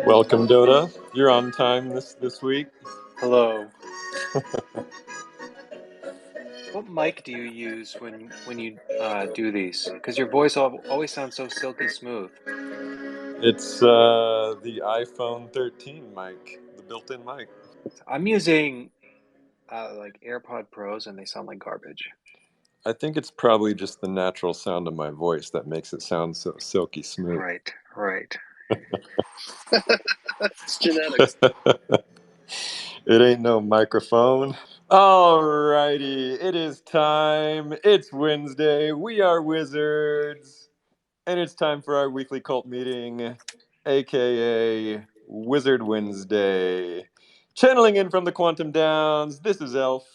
Welcome, Dota. You're on time this week. Hello. What mic do you use when you do these? Because your voice always sounds so silky smooth. It's the iPhone 13 mic, the built-in mic. I'm using like AirPod Pros, and they sound like garbage. I think it's probably just the natural sound of my voice that makes it sound so silky smooth. Right. It's genetics. It ain't no microphone. Alrighty, it is time. It's Wednesday. We are wizards. And it's time for our weekly cult meeting, aka Wizard Wednesday. Channeling in from the Quantum Downs, this is Elf.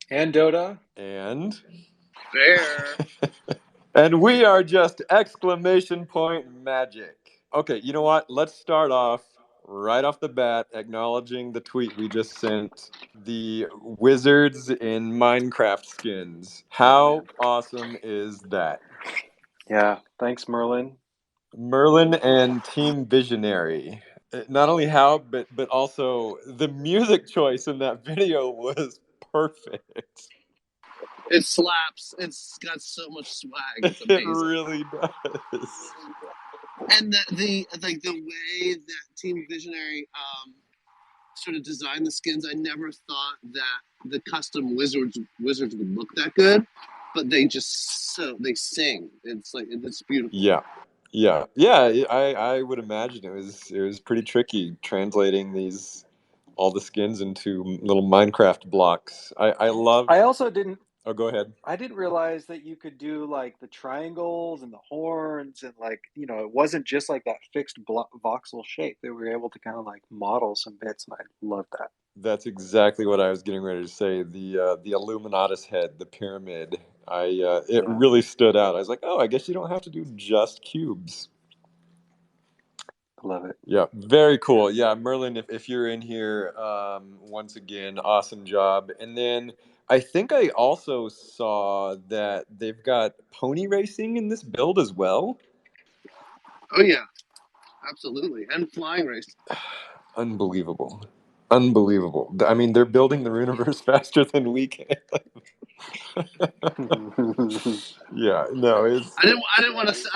And Dota. And Bear. and we are just exclamation point magic. Okay, you know what? Let's start off right off the bat acknowledging the tweet we just sent. The wizards in Minecraft skins. How awesome is that? Yeah, thanks, Merlin. Merlin and Team Visionary. Not only how, but also the music choice in that video was perfect. It slaps. It's got so much swag. It's It amazing. really does. And the way that Team Visionary sort of designed the skins, I never thought that the custom wizards would look that good, but they sing. It's like it's beautiful. Yeah. I would imagine it was pretty tricky translating all the skins into little Minecraft blocks. I also didn't. Oh, go ahead. I didn't realize that you could do like the triangles and the horns and it wasn't just like that fixed voxel shape. They were able to kind of like model some bits, and I loved that. That's exactly what I was getting ready to say. The Illuminatus head, the pyramid. Really stood out. I was like, oh, I guess you don't have to do just cubes. I love it. Yeah, very cool. Yeah, Merlin, if you're in here, once again, awesome job. And then I think I also saw that they've got pony racing in this build as well. Oh yeah, absolutely, and flying race. Unbelievable. I mean, they're building the Runiverse faster than we can. Yeah, no, it's. I didn't want to say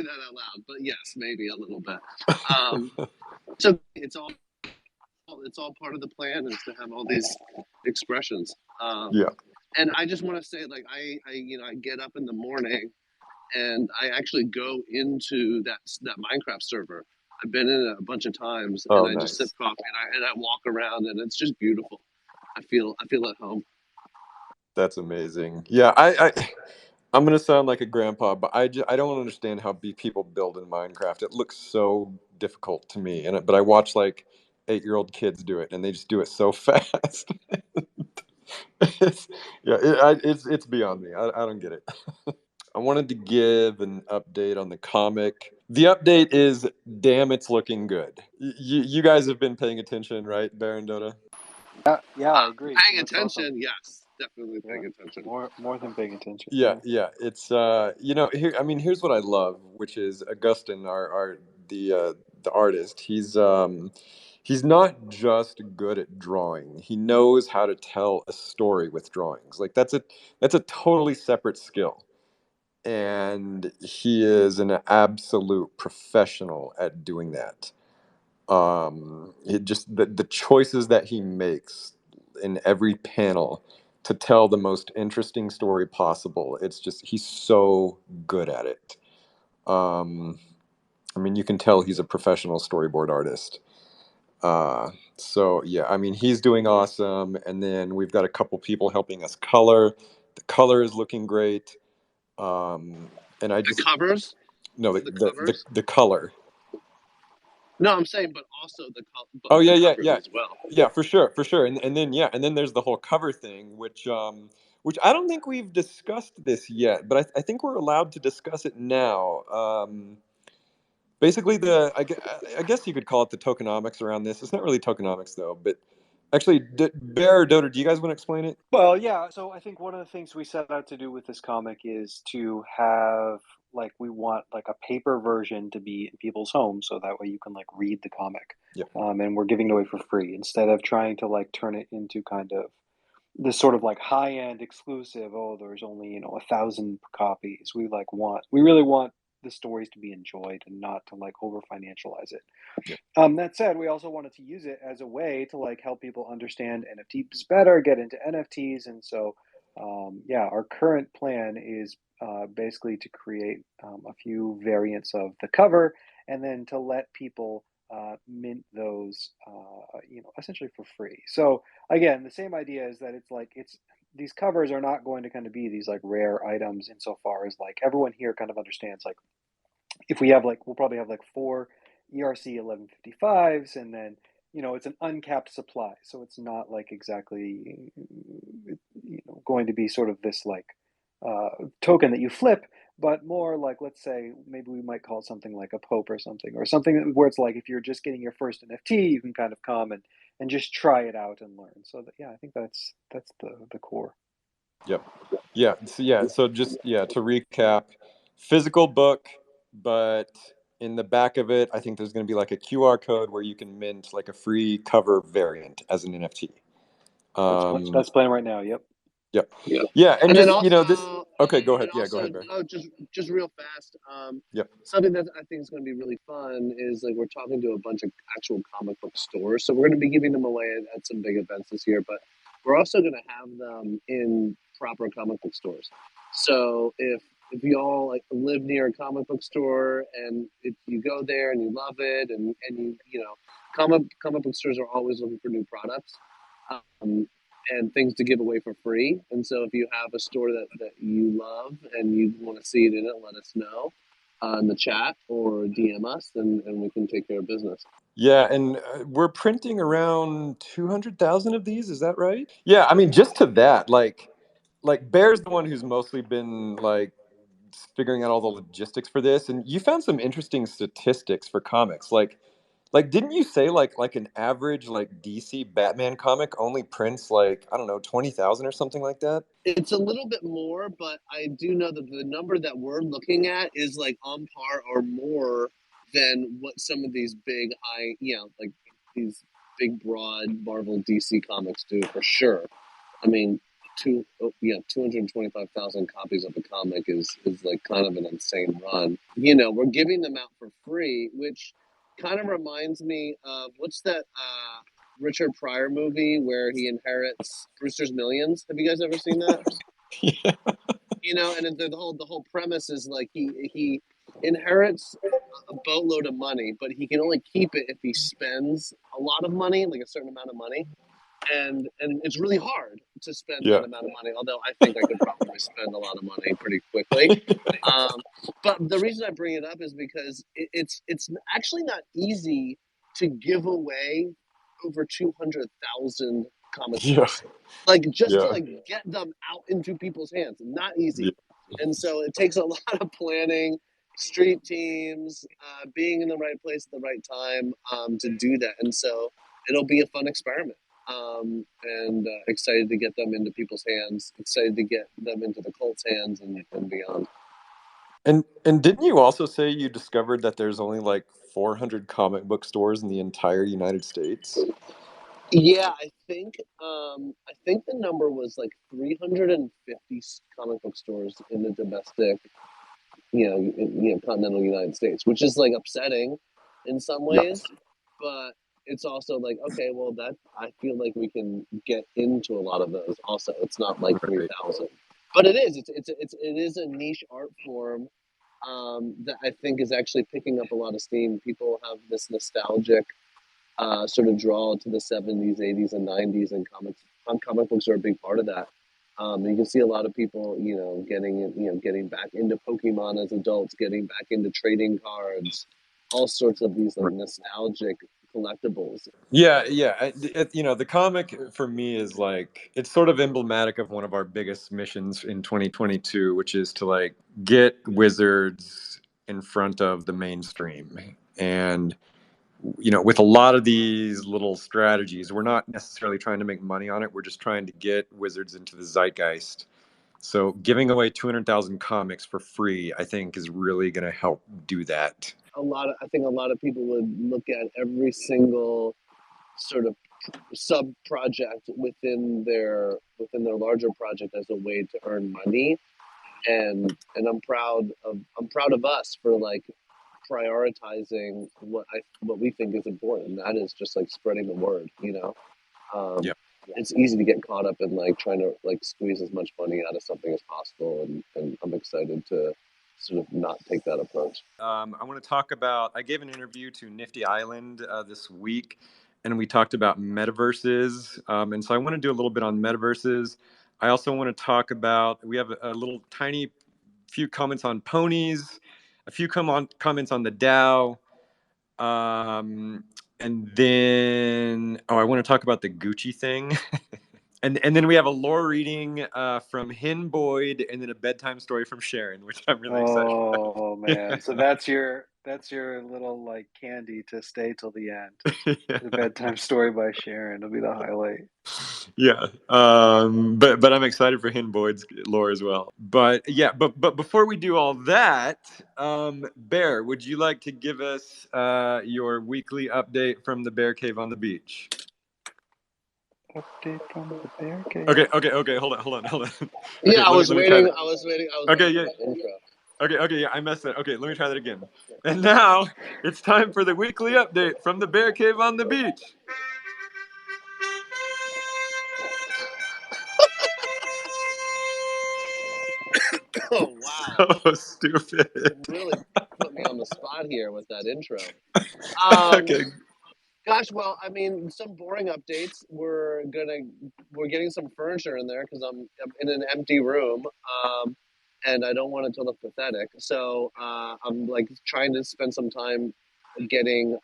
that out loud, but yes, maybe a little bit. So it's all part of the plan is to have all these expressions. Yeah. And I just want to say, like, I get up in the morning, and I actually go into that Minecraft server. I've been in it a bunch of times, and I just sip coffee and I walk around, and it's just beautiful. I feel at home. That's amazing. Yeah, I'm gonna sound like a grandpa, but I don't understand how people build in Minecraft. It looks so difficult to me, but I watch like 8-year-old kids do it, and they just do it so fast. It's beyond me. I don't get it. I wanted to give an update on the comic. The update is, damn, it's looking good. You guys have been paying attention, right, Baron Dota? Yeah, I agree. Paying attention, awesome. Yes, definitely paying attention. More than paying attention. Yeah. It's here's what I love, which is Augustin, the artist. He's not just good at drawing. He knows how to tell a story with drawings. Like that's a totally separate skill. And he is an absolute professional at doing that. It just the choices that he makes in every panel to tell the most interesting story possible. It's just he's so good at it. I mean, you can tell he's a professional storyboard artist. So yeah, I mean, he's doing awesome. And then we've got a couple people helping us color. The color is looking great. And the covers. No, the color. No, I'm saying, but also the color. Oh yeah, as well. Yeah, for sure. And then there's the whole cover thing, which I don't think we've discussed this yet, but I think we're allowed to discuss it now. Basically, I guess you could call it the tokenomics around this. It's not really tokenomics though, but Actually, Bear or Doder, do you guys want to explain it? Well, yeah. So I think one of the things we set out to do with this comic is to have like we want like a paper version to be in people's homes, so that way you can like read the comic. Yeah. And we're giving it away for free instead of trying to like turn it into kind of this sort of like high end exclusive. Oh, there's only 1,000 copies. We really want the stories to be enjoyed and not to like over financialize it. Yeah. That said, we also wanted to use it as a way to like help people understand NFTs better, get into NFTs, and so yeah, our current plan is basically to create a few variants of the cover, and then to let people mint those, essentially for free. So again, the same idea is that it's these covers are not going to kind of be these like rare items insofar as like everyone here kind of understands like if we have like we'll probably have like four ERC 1155s, and then it's an uncapped supply, so it's not like exactly going to be sort of this like token that you flip, but more like, let's say maybe we might call it something like a Pope or something where it's like if you're just getting your first NFT, you can kind of come and just try it out and learn. So that, yeah, I think that's the core. Yep. Yeah. So just to recap, physical book, but in the back of it, I think there's going to be like a QR code where you can mint like a free cover variant as an NFT. That's playing right now. Yep. Yep. Yeah. Yeah, and then just also, this. Okay, go ahead. Yeah, go also, ahead, Bear. just real fast. Yep. Something that I think is going to be really fun is like we're talking to a bunch of actual comic book stores, so we're going to be giving them away at some big events this year. But we're also going to have them in proper comic book stores. So if you all like live near a comic book store and if you go there and you love it and comic book stores are always looking for new products. And things to give away for free. And so if you have a store that you love and you want to see it in it, let us know in the chat or DM us and we can take care of business. Yeah, and we're printing around 200,000 of these. Is that right? Yeah, I mean, just to that, like Bear's the one who's mostly been like figuring out all the logistics for this, and you found some interesting statistics for comics. Like didn't you say like an average like DC Batman comic only prints like I don't know 20,000 or something like that? It's a little bit more, but I do know that the number that we're looking at is like on par or more than what some of these big high, like these big broad Marvel DC comics do for sure. I mean, 225,000 copies of a comic is like kind of an insane run. We're giving them out for free, which kind of reminds me of what's that Richard Pryor movie where he inherits Brewster's Millions? Have you guys ever seen that? Yeah. And the whole premise is like he inherits a boatload of money, but he can only keep it if he spends a lot of money, like a certain amount of money. And it's really hard to spend Yeah. that amount of money. Although I think I could probably spend a lot of money pretty quickly. But the reason I bring it up is because it's actually not easy to give away over 200,000 comic Yeah. books. Like just to Yeah. like get them out into people's hands, not easy. Yeah. And so it takes a lot of planning, street teams, being in the right place at the right time to do that. And so it'll be a fun experiment. And excited to get them into people's hands, excited to get them into the Colts' hands and beyond. And didn't you also say you discovered that there's only like 400 comic book stores in the entire United States? Yeah, I think the number was like 350 comic book stores in the domestic, continental United States, which is like upsetting in some Yeah. ways, but it's also like okay, well that I feel like we can get into a lot of those. Also, it's not like Right. 3,000, but it is. It is a niche art form that I think is actually picking up a lot of steam. People have this nostalgic sort of draw to the 70s, 80s, and 90s, and comic books are a big part of that. You can see a lot of people, getting back into Pokemon as adults, getting back into trading cards, all sorts of these like nostalgic collectibles. Yeah, yeah. The comic for me is like it's sort of emblematic of one of our biggest missions in 2022, which is to like get Wizards in front of the mainstream. And with a lot of these little strategies, we're not necessarily trying to make money on it. We're just trying to get Wizards into the zeitgeist. So giving away 200,000 comics for free, I think, is really going to help do that. I think a lot of people would look at every single sort of sub project within their larger project as a way to earn money, and I'm proud of us for like prioritizing what we think is important. And that is just like spreading the word, Yeah. It's easy to get caught up in like trying to like squeeze as much money out of something as possible, and I'm excited to sort of not take that approach. I want to talk about. I gave an interview to Nifty Island this week, and we talked about metaverses. And so I want to do a little bit on metaverses. I also want to talk about. We have a little tiny few comments on ponies, a few comments on the DAO, and then I want to talk about the Gucci thing. And then we have a lore reading from Hin Boyd, and then a bedtime story from Sharon, which I'm really excited about. Oh man, so that's your little like candy to stay till the end. Yeah. The bedtime story by Sharon will be the highlight. Yeah. But I'm excited for Hin Boyd's lore as well. But yeah, but before we do all that, Bear, would you like to give us your weekly update from the Bear Cave on the beach? Update from the Bear Cave. Okay. Hold on. Yeah, Okay, I was let me try waiting. that. I was waiting. Okay, yeah. For that intro. Okay, yeah, I messed it. Okay, let me try that again. And now it's time for the weekly update from the Bear Cave on the beach. Oh wow! So stupid. You really put me on the spot here with that intro. Okay. Gosh, well, I mean, some boring updates. We're getting some furniture in there because I'm in an empty room, and I don't want it to look pathetic. So I'm like trying to spend some time getting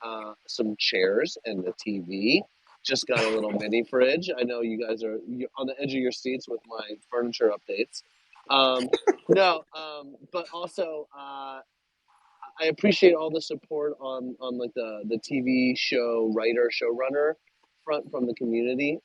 some chairs and the TV. Just got a little mini fridge. I know you guys are on the edge of your seats with my furniture updates. Um, no, but also. I appreciate all the support on like the TV show writer showrunner front from the community.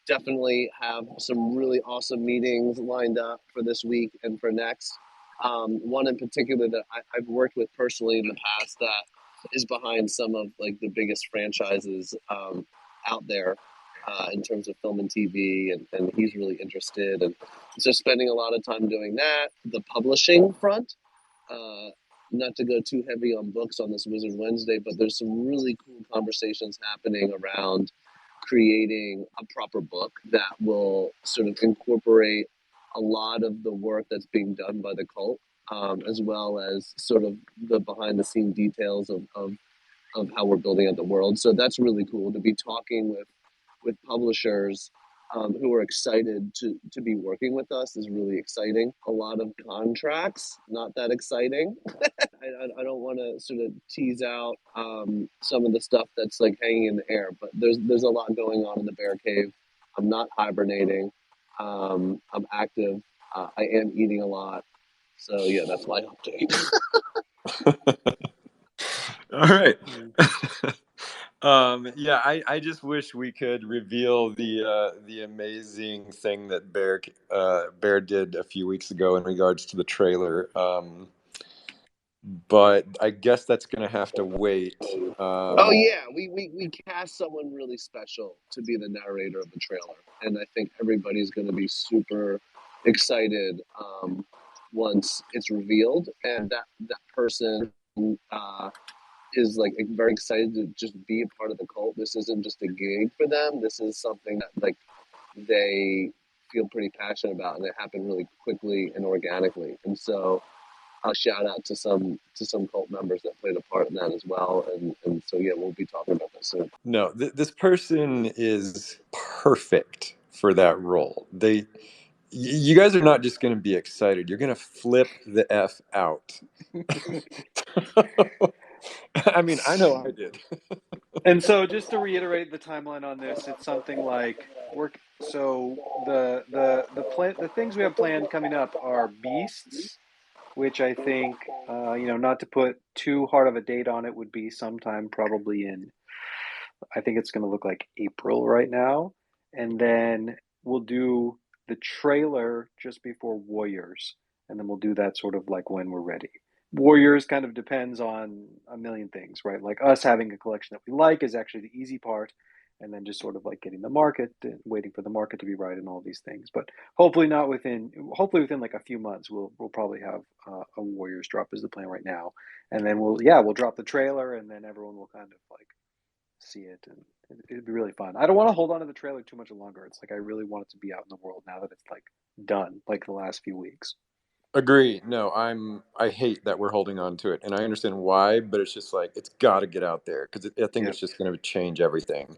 Definitely have some really awesome meetings lined up for this week and for next. One in particular that I've worked with personally in the past that is behind some of like the biggest franchises out there in terms of film and TV, and he's really interested, and so spending a lot of time doing that. The publishing front. Uh, Not to go too heavy on books on this Wizard Wednesday, but there's some really cool conversations happening around creating a proper book that will sort of incorporate a lot of the work that's being done by the cult, as well as sort of the behind the scene details of how we're building out the world. So that's really cool to be talking with publishers who are excited to be working with us is really exciting. A lot of contracts, not that exciting. I don't want to sort of tease out some of the stuff that's like hanging in the air, but there's a lot going on in the bear cave. I'm not hibernating. I'm active. I am eating a lot. So yeah, that's my update. All right. Yeah, I just wish we could reveal the amazing thing that Bear did a few weeks ago in regards to the trailer. But I guess that's gonna have to wait. Oh yeah, we cast someone really special to be the narrator of the trailer, and I think everybody's going to be super excited once it's revealed, and that person is like very excited to just be a part of the cult. This isn't just a gig for them. This is something that like they feel pretty passionate about, and it happened really quickly and organically, and so. I'll shout out to some cult members that played a part in that as well, and so yeah, we'll be talking about that soon. No, this person is perfect for that role. You guys are not just going to be excited; you're going to flip the f out. I mean, I know I did. And so, just to reiterate the timeline on this, it's something like work. So the things we have planned coming up are beasts, which I think, not to put too hard of a date on it, would be sometime probably in, I think it's going to look like April right now. And then we'll do the trailer just before Warriors. And then we'll do that sort of like when we're ready. Warriors kind of depends on a million things, right? Like us having a collection that we like is actually the easy part. And then just sort of like getting the market, waiting for the market to be right, and all these things. But hopefully within like a few months, we'll probably have a Warriors drop is the plan right now. And then we'll drop the trailer, and then everyone will kind of like see it, and it'd be really fun. I don't want to hold on to the trailer too much longer. It's like I really want it to be out in the world now that it's like done, like the last few weeks. Agree. No, I hate that we're holding on to it, and I understand why, but it's just like it's got to get out there because I think Yeah, it's just going to change everything.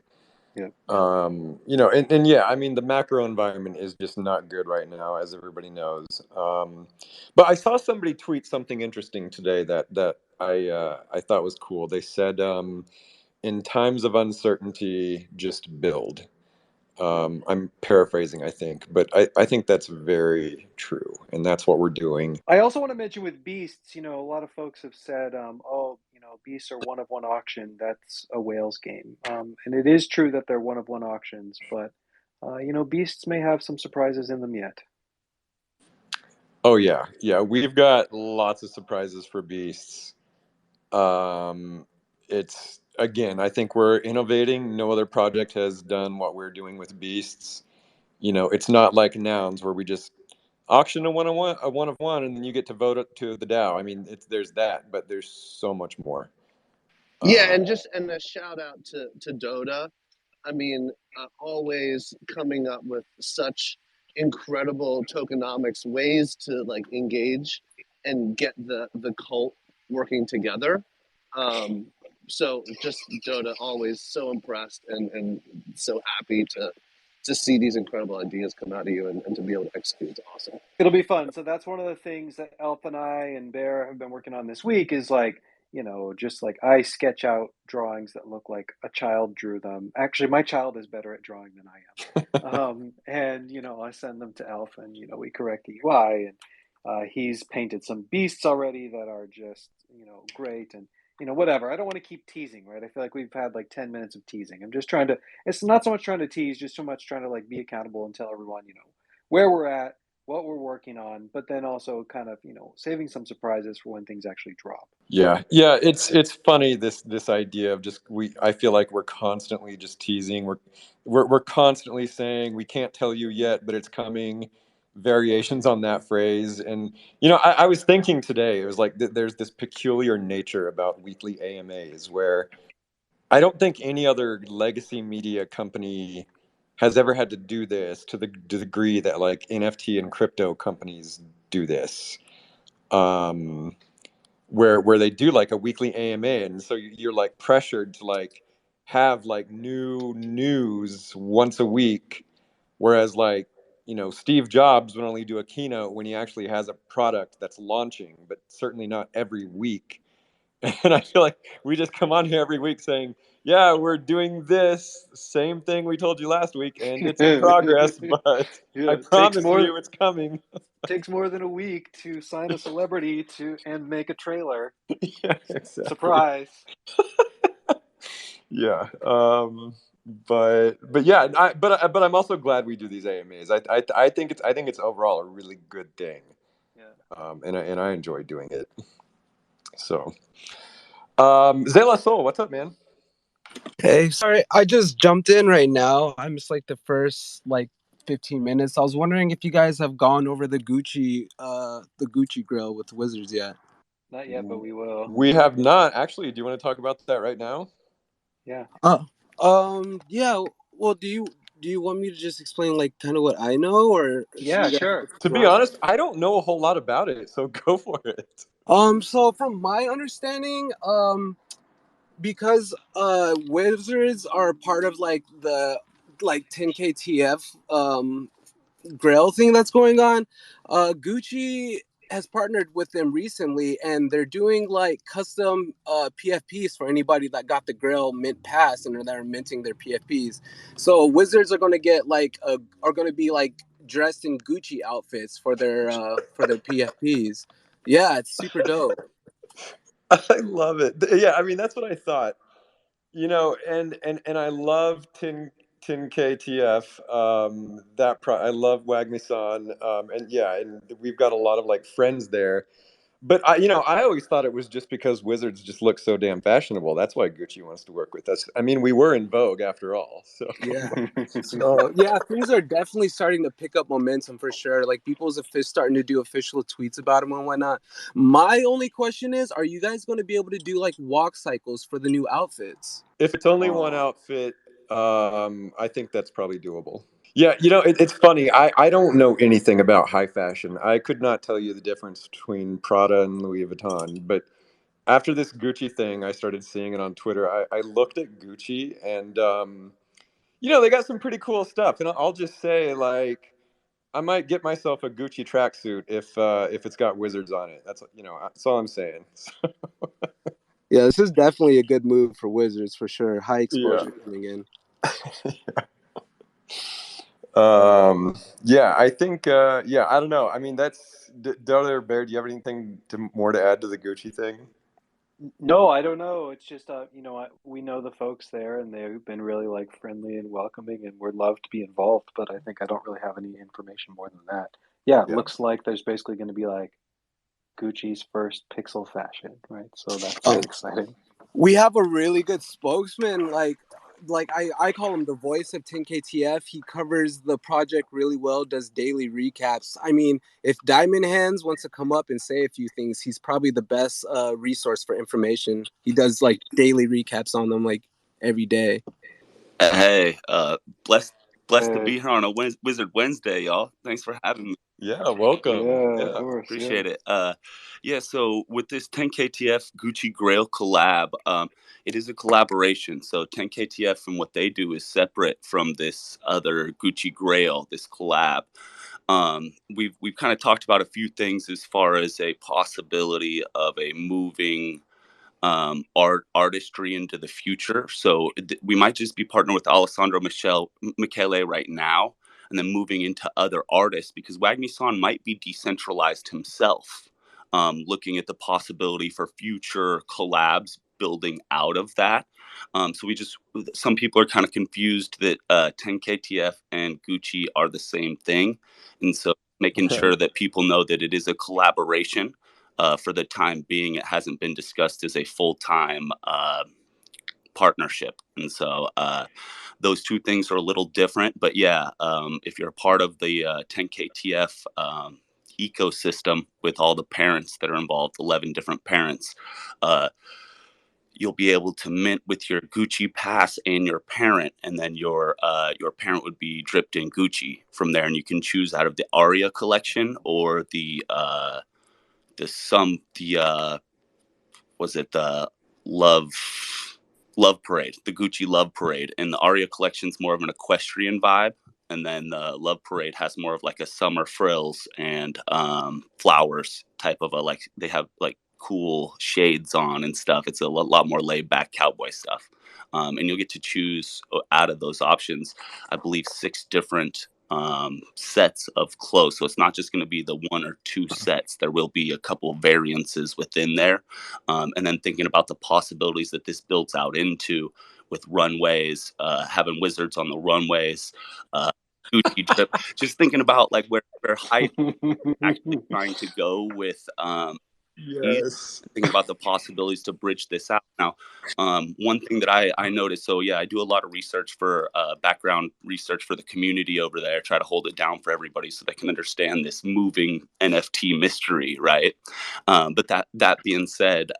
yeah. And yeah, I mean the macro environment is just not good right now, as everybody knows. But I saw somebody tweet something interesting today that I thought was cool. They said, in times of uncertainty, just build. Hmm. I'm paraphrasing, I think, but I think that's very true, and that's what we're doing. I also want to mention with Beasts, a lot of folks have said, oh, Beasts are one of one auction. That's a whales game. And it is true that they're one of one auctions, but, Beasts may have some surprises in them yet. Oh yeah, yeah, we've got lots of surprises for beasts. Um, it's again, I think we're innovating. No other project has done what we're doing with beasts. It's not like nouns where we just auction a one of one, and then you get to vote it to the DAO. I mean, there's that, but there's so much more. Yeah, Uh, and a shout out to Dota. I mean, always coming up with such incredible tokenomics ways to like engage and get the cult working together. Um, so just Dota, always so impressed and so happy to see these incredible ideas come out of you and to be able to execute. It's awesome. It'll be fun. So that's one of the things that Elf and I and Bear have been working on this week is like, just like I sketch out drawings that look like a child drew them. Actually, my child is better at drawing than I am. And I send them to Elf, and we correct the UI, and he's painted some beasts already that are just great, and whatever. I don't want to keep teasing, right? I feel like we've had like 10 minutes of teasing. I'm just trying to. It's not so much trying to tease, just so much trying to like be accountable and tell everyone where we're at, what we're working on, but then also kind of saving some surprises for when things actually drop. yeah, yeah, it's funny this idea of just I feel like we're constantly just teasing. We're constantly saying we can't tell you yet, but it's coming. Variations on that phrase, and I was thinking today, it was like there's this peculiar nature about weekly AMAs where I don't think any other legacy media company has ever had to do this to the degree that like NFT and crypto companies do this. Um, where they do like a weekly AMA, and so you're like pressured to like have like new news once a week, whereas like Steve Jobs would only do a keynote when he actually has a product that's launching, but certainly not every week. And I feel like we just come on here every week saying, yeah, we're doing this same thing we told you last week, and it's in progress, but I Yeah, promise you it's coming. takes more than a week to sign a celebrity to and make a trailer. Yeah, exactly. Surprise. Yeah. But yeah, but I'm also glad we do these AMAs. I think it's overall a really good thing. Yeah. And I enjoy doing it. So, Zela Soul, what's up, man? Hey, sorry, I just jumped in right now. I missed like the first like 15 minutes. I was wondering if you guys have gone over the Gucci grill with Wizards yet. Not yet, but we will. We have not actually. Do you want to talk about that right now? Yeah. Yeah. Well, do you want me to just explain like kind of what I know, or should Yeah, you guys sure. To be honest, I don't know a whole lot about it, so go for it. So from my understanding, because Wizards are part of like the like 10K Grail thing that's going on, Gucci has partnered with them recently, and they're doing like custom PFPs for anybody that got the Grail mint pass and that are minting their PFPs. So Wizards are going to get are going to be like dressed in Gucci outfits for their PFPs. Yeah, it's super dope. I love it. Yeah, I mean that's what I thought. And I love Tin KTF. I love Wagmi-san. And yeah, and we've got a lot of like friends there. But I always thought it was just because Wizards just look so damn fashionable. That's why Gucci wants to work with us. I mean, we were in vogue after all. So Yeah. So yeah, things are definitely starting to pick up momentum for sure. Like people's starting to do official tweets about them and whatnot. My only question is, are you guys going to be able to do like walk cycles for the new outfits? if it's only one outfit, I think that's probably doable. Yeah, it's funny. I don't know anything about high fashion. I could not tell you the difference between Prada and Louis Vuitton. But after this Gucci thing, I started seeing it on Twitter. I looked at Gucci, and they got some pretty cool stuff. And I'll just say, like, I might get myself a Gucci tracksuit if it's got Wizards on it. That's all I'm saying. Yeah, this is definitely a good move for Wizards for sure. High Yeah. exposure coming in. Yeah, I think, I don't know. I mean, Delaware Bear, do you have anything more to add to the Gucci thing? No, I don't know. It's just we know the folks there, and they've been really like friendly and welcoming, and we'd love to be involved. But I think I don't really have any information more than that. Yeah, it Yeah. looks like there's basically going to be like Gucci's first pixel fashion, right? So that's Oh, exciting. we have a really good spokesman. Like I call him the voice of 10KTF. He covers the project really well, does daily recaps. I mean, if Diamond Hands wants to come up and say a few things, he's probably the best resource for information. He does like daily recaps on them like every day. Hey, blessed to Hey, be here on a Wizard Wednesday, y'all. Thanks for having me. Yeah, welcome. yeah, of Yeah. course, Appreciate it. Yeah, so with this 10KTF Gucci Grail collab, it is a collaboration. So 10KTF and what they do is separate from this other Gucci Grail, this collab. We've kind of talked about a few things as far as a possibility of a moving artistry into the future. So we might just be partnering with Alessandro Michele right now, and then moving into other artists because Wagner-san might be decentralized himself. Looking at the possibility for future collabs building out of that. So some people are kind of confused that 10KTF and Gucci are the same thing, and so making sure that people know that it is a collaboration. For the time being, it hasn't been discussed as a full-time partnership. And so those two things are a little different. But yeah, if you're a part of the 10KTF ecosystem with all the parents that are involved, 11 different parents, you'll be able to mint with your Gucci pass and your parent, and then your parent would be dripped in Gucci from there, and you can choose out of the Aria collection or was it the love parade, the Gucci love parade, and the Aria collection's more of an equestrian vibe, and then the love parade has more of like a summer frills and flowers type of like they have like cool shades on and stuff. It's a lot more laid back cowboy stuff. And you'll get to choose out of those options, I believe, 6 different sets of clothes. So it's not just going to be the 1 or 2 sets. There will be a couple variances within there. And then thinking about the possibilities that this builds out into with runways, having Wizards on the runways, Gucci drip. Just thinking about like where Hype actually trying to go with Yes. thinking about the possibilities to bridge this out. Now, one thing that I noticed, so yeah, I do a lot of research for background research for the community over there, try to hold it down for everybody so they can understand this moving NFT mystery, right? But that being said,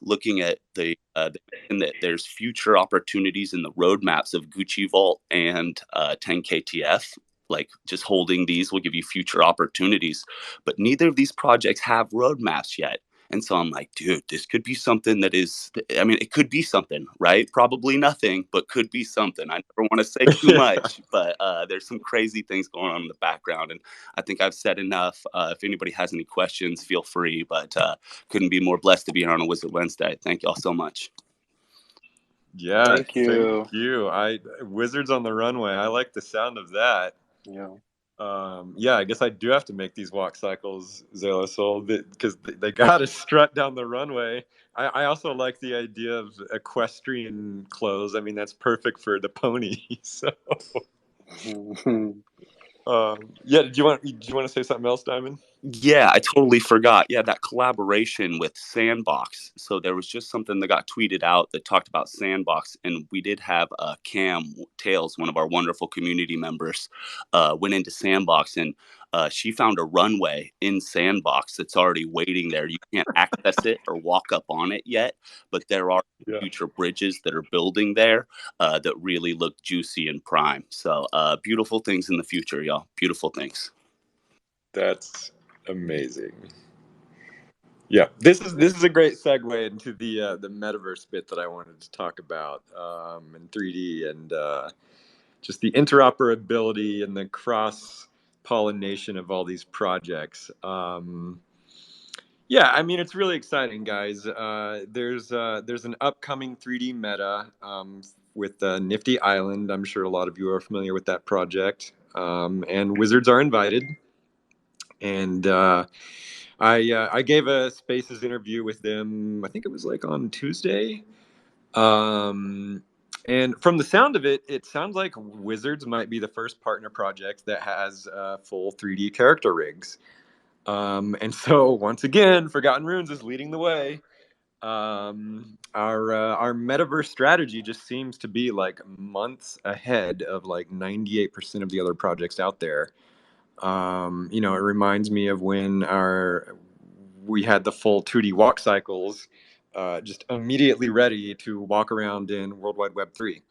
looking at and that there's future opportunities in the roadmaps of Gucci Vault and 10KTF. Like just holding these will give you future opportunities, but neither of these projects have roadmaps yet. And so I'm like, dude, this could be something that is, I mean, it could be something, right? Probably nothing, but could be something. I never want to say too much, but there's some crazy things going on in the background. And I think I've said enough. If anybody has any questions, feel free, but couldn't be more blessed to be here on a Wizard Wednesday. Thank y'all so much. Yeah, Thank you. Wizards on the runway. I like the sound of that. Yeah. Yeah, I guess I do have to make these walk cycles, Zelasol, because they got to strut down the runway. I also like the idea of equestrian clothes. I mean, that's perfect for the pony. So, yeah. Do you want to say something else, Diamond? Yeah, I totally forgot. Yeah, that collaboration with Sandbox. So there was just something that got tweeted out that talked about Sandbox, and we did have Cam Tails, one of our wonderful community members, went into Sandbox, and she found a runway in Sandbox that's already waiting there. You can't access it or walk up on it yet, but there are Yeah. future bridges that are building there that really look juicy and prime. So beautiful things in the future, y'all. Beautiful things. That's amazing. Yeah, this is a great segue into the metaverse bit that I wanted to talk about, in 3D, and just the interoperability and the cross pollination of all these projects. Yeah, I mean, it's really exciting, guys. There's an upcoming 3D meta, with Nifty Island. I'm sure a lot of you are familiar with that project, and wizards are invited. And I gave a Spaces interview with them. I think it was like on Tuesday. Um, and from the sound of it, it sounds like Wizards might be the first partner project that has full 3D character rigs. And so once again, Forgotten Runes is leading the way. Our metaverse strategy just seems to be like months ahead of like 98% of the other projects out there. It reminds me of when we had the full 2D walk cycles, just immediately ready to walk around in World Wide Web 3.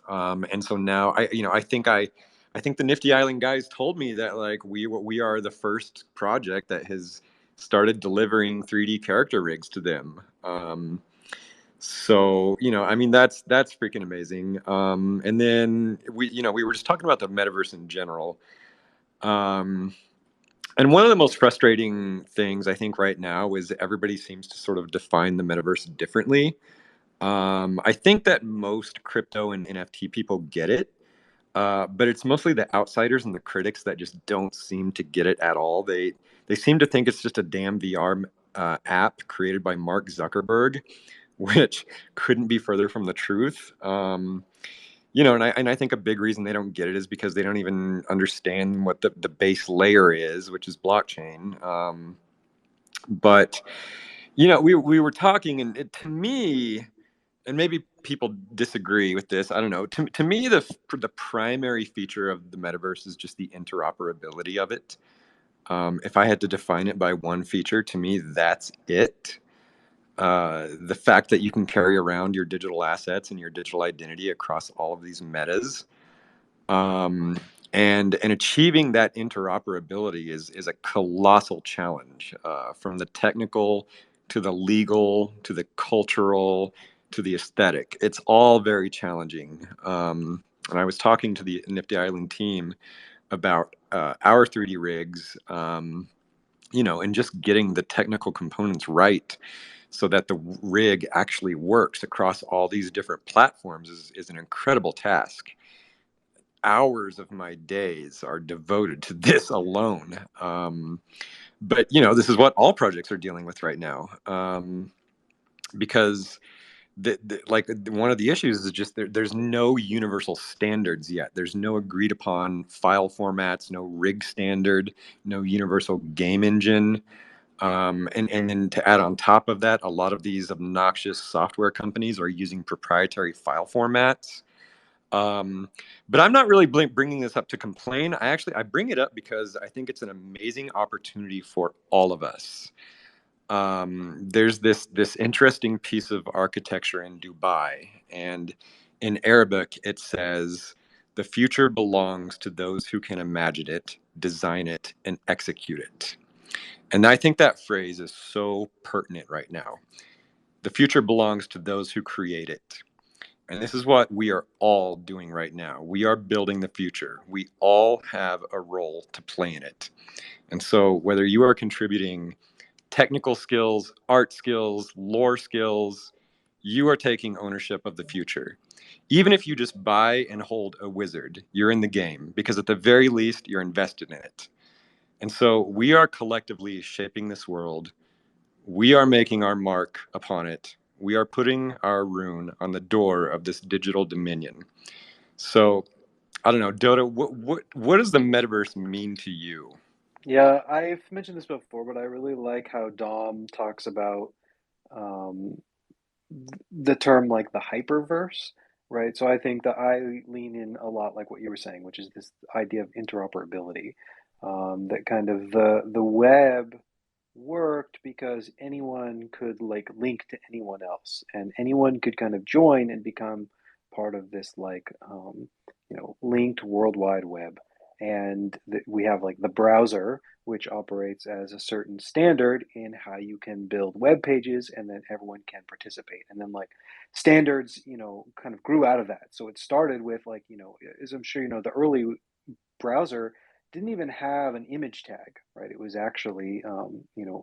And so now I think the Nifty Island guys told me that like we are the first project that has started delivering 3D character rigs to them. So I mean that's freaking amazing. And then we were just talking about the metaverse in general. Um, and one of the most frustrating things I think right now is everybody seems to sort of define the metaverse differently. I think that most crypto and NFT people get it, but it's mostly the outsiders and the critics that just don't seem to get it at all. They seem to think it's just a damn VR app created by Mark Zuckerberg, which couldn't be further from the truth. And I think a big reason they don't get it is because they don't even understand what the base layer is, which is blockchain. But we were talking, and to me, and maybe people disagree with this. I don't know. To me, the primary feature of the metaverse is just the interoperability of it. If I had to define it by one feature, to me, that's it. The fact that you can carry around your digital assets and your digital identity across all of these metas, um, and achieving that interoperability is a colossal challenge, from the technical to the legal to the cultural to the aesthetic. It's all very challenging. And I was talking to the Nifty Island team about our 3D rigs, and just getting the technical components right so that the rig actually works across all these different platforms is an incredible task. Hours of my days are devoted to this alone. But this is what all projects are dealing with right now, because one of the issues is just there's no universal standards yet. There's no agreed upon file formats, no rig standard, no universal game engine. And then to add on top of that, a lot of these obnoxious software companies are using proprietary file formats. But I'm not really bringing this up to complain. I bring it up because I think it's an amazing opportunity for all of us. There's this interesting piece of architecture in Dubai, and in Arabic it says, "The future belongs to those who can imagine it, design it, and execute it." And I think that phrase is so pertinent right now. The future belongs to those who create it. And this is what we are all doing right now. We are building the future. We all have a role to play in it. And so, whether you are contributing technical skills, art skills, lore skills, you are taking ownership of the future. Even if you just buy and hold a wizard, you're in the game because at the very least, you're invested in it. And so we are collectively shaping this world. We are making our mark upon it. We are putting our rune on the door of this digital dominion. So I don't know, Dota, what does the metaverse mean to you? Yeah, I've mentioned this before, but I really like how Dom talks about um, the term like the hyperverse, right? So I think that I lean in a lot like what you were saying, which is this idea of interoperability. That kind of the web worked because anyone could like link to anyone else, and anyone could kind of join and become part of this like linked World Wide Web. And we have like the browser, which operates as a certain standard in how you can build web pages, and then everyone can participate. And then like standards, kind of grew out of that. So it started with like, as I'm sure you know, the early browser didn't even have an image tag, right? It was actually,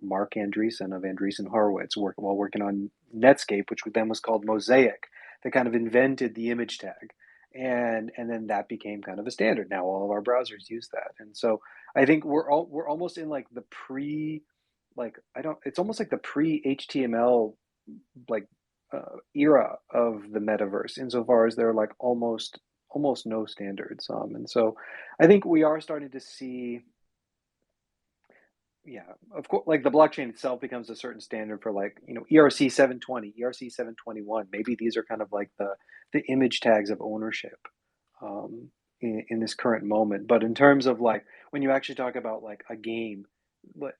Mark Andreessen of Andreessen Horowitz while working on Netscape, which then was called Mosaic, that kind of invented the image tag. And then that became kind of a standard. Now all of our browsers use that. And so I think we're almost in like the pre, like I don't it's almost like the pre HTML like era of the metaverse, insofar as there are like almost no standards. And so I think we are starting to see, yeah, of course, like the blockchain itself becomes a certain standard for like, ERC 720, ERC 721. Maybe these are kind of like the image tags of ownership in this current moment. But in terms of like when you actually talk about like a game, like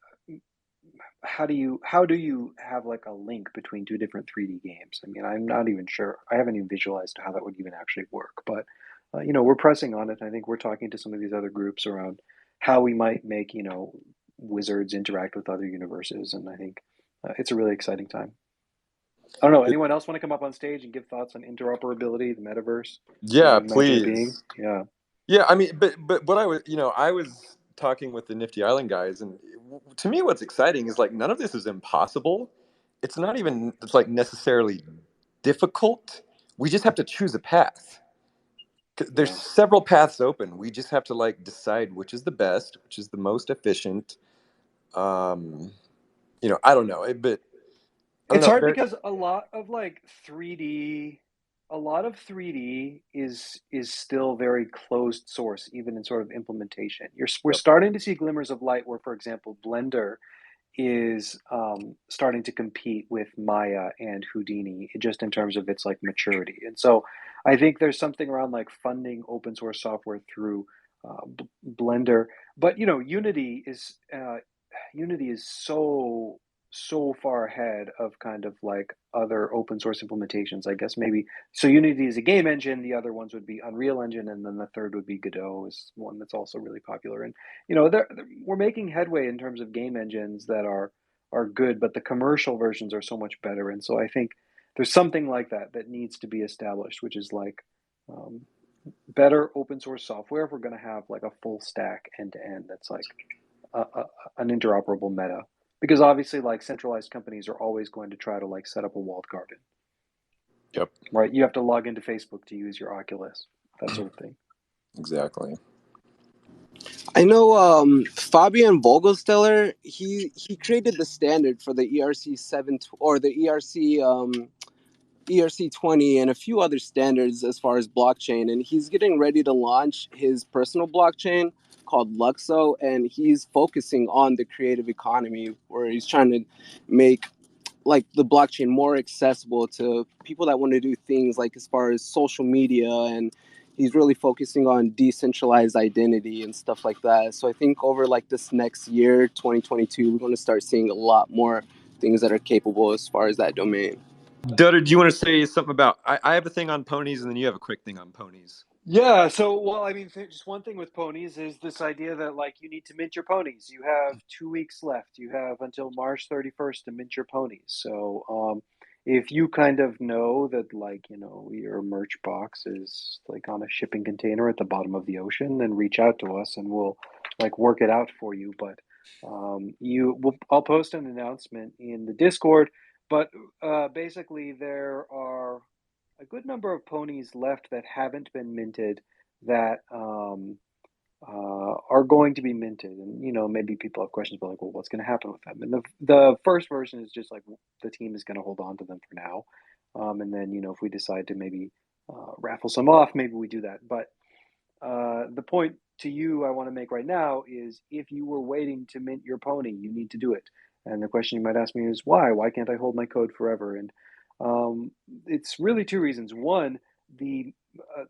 how do you have like a link between two different 3D games? I mean, I'm not even sure. I haven't even visualized how that would even actually work. But we're pressing on it. I think we're talking to some of these other groups around how we might make wizards interact with other universes, and I think it's a really exciting time. I don't know. Anyone else want to come up on stage and give thoughts on interoperability, the metaverse, what Yeah, we imagine it being? please. Yeah, Yeah, I mean, but what I was talking with the Nifty Island guys, and to me, what's exciting is like none of this is impossible. It's not even it's like necessarily difficult. We just have to choose a path. There's yeah. several paths open. We just have to like decide which is the best, which is the most efficient. Um, I don't know, but I don't It's know. hard because a lot of 3D is still very closed source, even in sort of implementation. We're Yep. starting to see glimmers of light where, for example, Blender is starting to compete with Maya and Houdini, just in terms of its like maturity. And so I think there's something around like funding open source software through Blender, but Unity is so far ahead of kind of like other open source implementations. I guess maybe so. Unity is a game engine. The other ones would be Unreal Engine, and then the third would be Godot, is one that's also really popular. And we're making headway in terms of game engines that are good, but the commercial versions are so much better. And so I think there's something like that needs to be established, which is like um, better open source software if we're going to have like a full stack end to end that's like an interoperable meta, because obviously like centralized companies are always going to try to like set up a walled garden, Yep. right? You have to log into Facebook to use your Oculus, that sort of thing. Exactly. I know Fabian Vogelsteller, he created the standard for the ERC 7 or the ERC 20 and a few other standards as far as blockchain, and he's getting ready to launch his personal blockchain called Luxo, and he's focusing on the creative economy, where he's trying to make like the blockchain more accessible to people that want to do things like as far as social media, and he's really focusing on decentralized identity and stuff like that. So I think over like this next year, 2022, we're going to start seeing a lot more things that are capable as far as that domain. Dudder, do you want to say something about? I have a thing on ponies, and then you have a quick thing on ponies. Yeah, so well, I mean, just one thing with ponies is this idea that like you need to mint your ponies. You have 2 weeks left. You have until March 31st to mint your ponies. So, if you kind of know that like, your merch box is like on a shipping container at the bottom of the ocean, then reach out to us and we'll like work it out for you. But I'll post an announcement in the Discord But basically, there are a good number of ponies left that haven't been minted that are going to be minted. And, maybe people have questions about like, well, what's going to happen with them? And the first version is just like the team is going to hold on to them for now. And then, if we decide to maybe raffle some off, maybe we do that. But the point to you I want to make right now is if you were waiting to mint your pony, you need to do it. And the question you might ask me is why? Why can't I hold my code forever? And it's really two reasons. One, the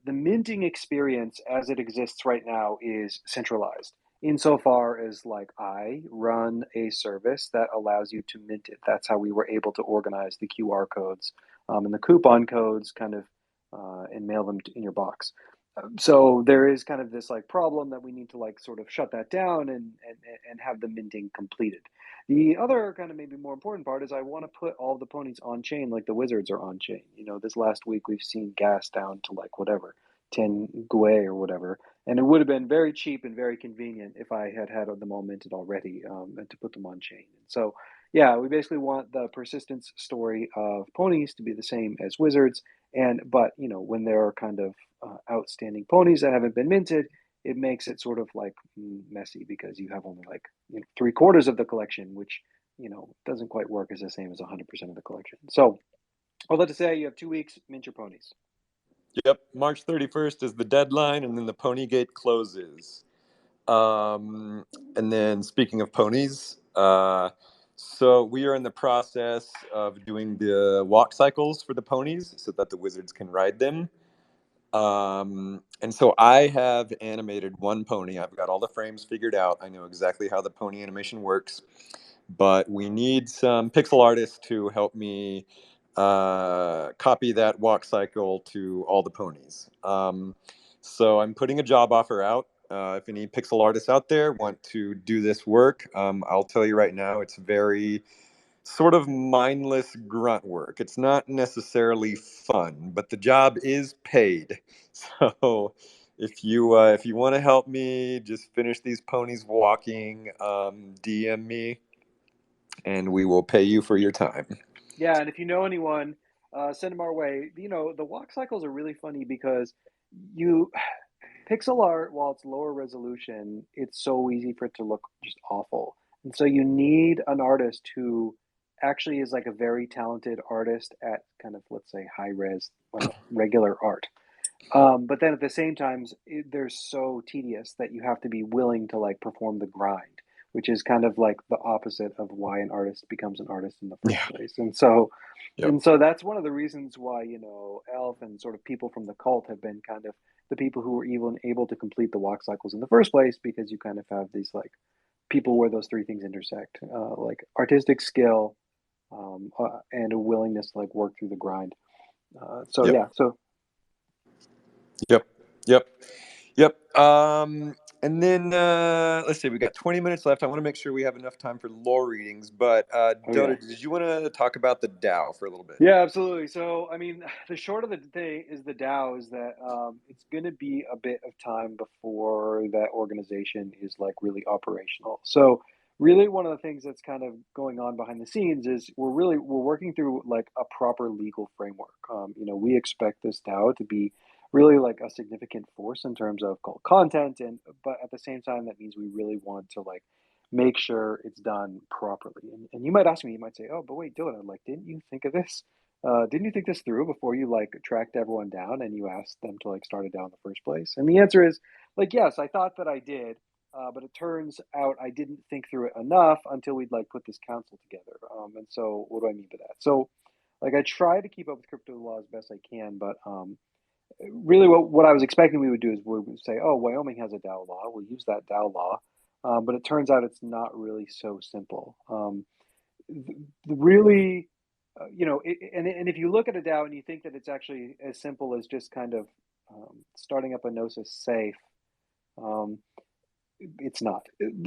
minting experience as it exists right now is centralized insofar as like I run a service that allows you to mint it. That's how we were able to organize the QR codes and the coupon codes kind of and mail them in your box. So there is kind of this like problem that we need to like sort of shut that down and have the minting completed. The other kind of maybe more important part is I want to put all the ponies on chain like the wizards are on chain. This last week we've seen gas down to like whatever 10 GUI or whatever, and it would have been very cheap and very convenient if I had had them all minted already and to put them on chain. And so yeah, we basically want the persistence story of ponies to be the same as wizards, but when there are kind of outstanding ponies that haven't been minted, it makes it sort of like messy because you have only like 3/4 of the collection, which doesn't quite work as the same as 100% of the collection. So all that to say, you have 2 weeks, mint your ponies. Yep, March 31st is the deadline, and then the pony gate closes. And then speaking of ponies, so we are in the process of doing the walk cycles for the ponies so that the wizards can ride them. And so I have animated one pony. I've got all the frames figured out. I know exactly how the pony animation works, but we need some pixel artists to help me copy that walk cycle to all the ponies. So I'm putting a job offer out. If any pixel artists out there want to do this work, I'll tell you right now, it's very sort of mindless grunt work. It's not necessarily fun, but the job is paid. So if you want to help me just finish these ponies walking, DM me, and we will pay you for your time. Yeah, and if you know anyone, send them our way. The walk cycles are really funny because you pixel art, while it's lower resolution, it's so easy for it to look just awful. And so you need an artist who actually is like a very talented artist at kind of, let's say, high res, regular art. But then at the same time, they're so tedious that you have to be willing to like perform the grind, which is kind of like the opposite of why an artist becomes an artist in the first Yeah. place. And so, Yep. and so that's one of the reasons why, Elf and sort of people from the cult have been kind of the people who were even able to complete the walk cycles in the first place, because you kind of have these like people where those three things intersect, like artistic skill, and a willingness to like work through the grind. So Yep. yeah, so Yep. Yep. Yep. And then let's see, we got 20 minutes left. I want to make sure we have enough time for lore readings. But oh yeah. Dota, did you want to talk about the DAO for a little bit? Yeah, absolutely. So, I mean, the short of the thing is the DAO is that it's going to be a bit of time before that organization is like really operational. So, really, one of the things that's kind of going on behind the scenes is we're working through like a proper legal framework. We expect this DAO to be really like a significant force in terms of content, but at the same time, that means we really want to like make sure it's done properly. And you might ask me, you might say, "Oh, but wait, Dylan, like, didn't you think of this? Didn't you think this through before you like tracked everyone down and you asked them to like start it down in the first place?" And the answer is, like, yes, I thought that I did, but it turns out I didn't think through it enough until we'd like put this council together. And so, what do I mean by that? So, like, I try to keep up with crypto law as best I can, but really, what I was expecting we would do is we would say, "Oh, Wyoming has a DAO law. We'll use that DAO law." But it turns out it's not really so simple. Really, and if you look at a DAO and you think that it's actually as simple as just kind of starting up a Gnosis safe, um, it's not.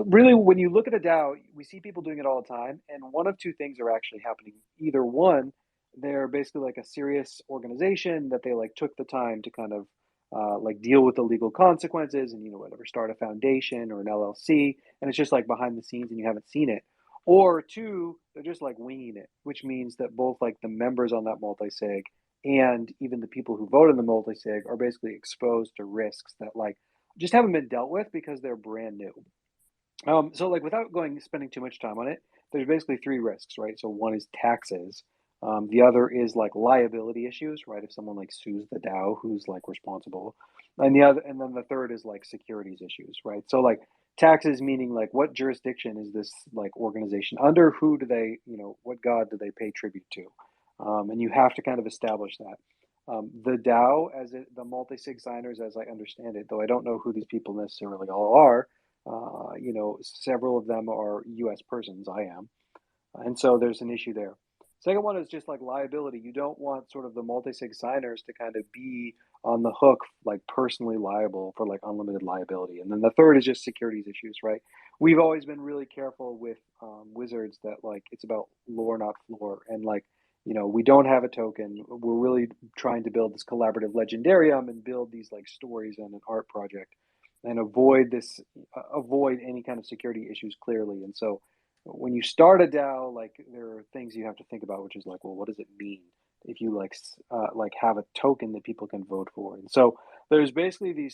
Really, when you look at a DAO, we see people doing it all the time, and one of two things are actually happening. Either one, they're basically like a serious organization that they like took the time to kind of like deal with the legal consequences and whatever, start a foundation or an LLC, and it's just like behind the scenes and you haven't seen it. Or two, they're just like winging it, which means that both like the members on that multi-sig and even the people who vote in the multi-sig are basically exposed to risks that like just haven't been dealt with because they're brand new. So like without spending too much time on it, there's basically three risks, right? So one is taxes. The other is like liability issues, right? If someone like sues the DAO, who's like responsible, and then the third is like securities issues, right? So like taxes meaning like what jurisdiction is this like organization under? Who do they, what god do they pay tribute to? And you have to kind of establish that. The DAO, the multi-sig signers, as I understand it, though I don't know who these people necessarily all are. Several of them are U.S. persons. I am. And so there's an issue there. Second one is just like liability. You don't want sort of the multi-sig signers to kind of be on the hook, like personally liable for like unlimited liability. And then the third is just securities issues, right? We've always been really careful with Wizards that like it's about lore, not floor. And like, we don't have a token. We're really trying to build this collaborative legendarium and build these like stories and an art project and avoid any kind of security issues clearly. And so when you start a DAO, like there are things you have to think about, which is like, well, what does it mean if you like have a token that people can vote for? And so there's basically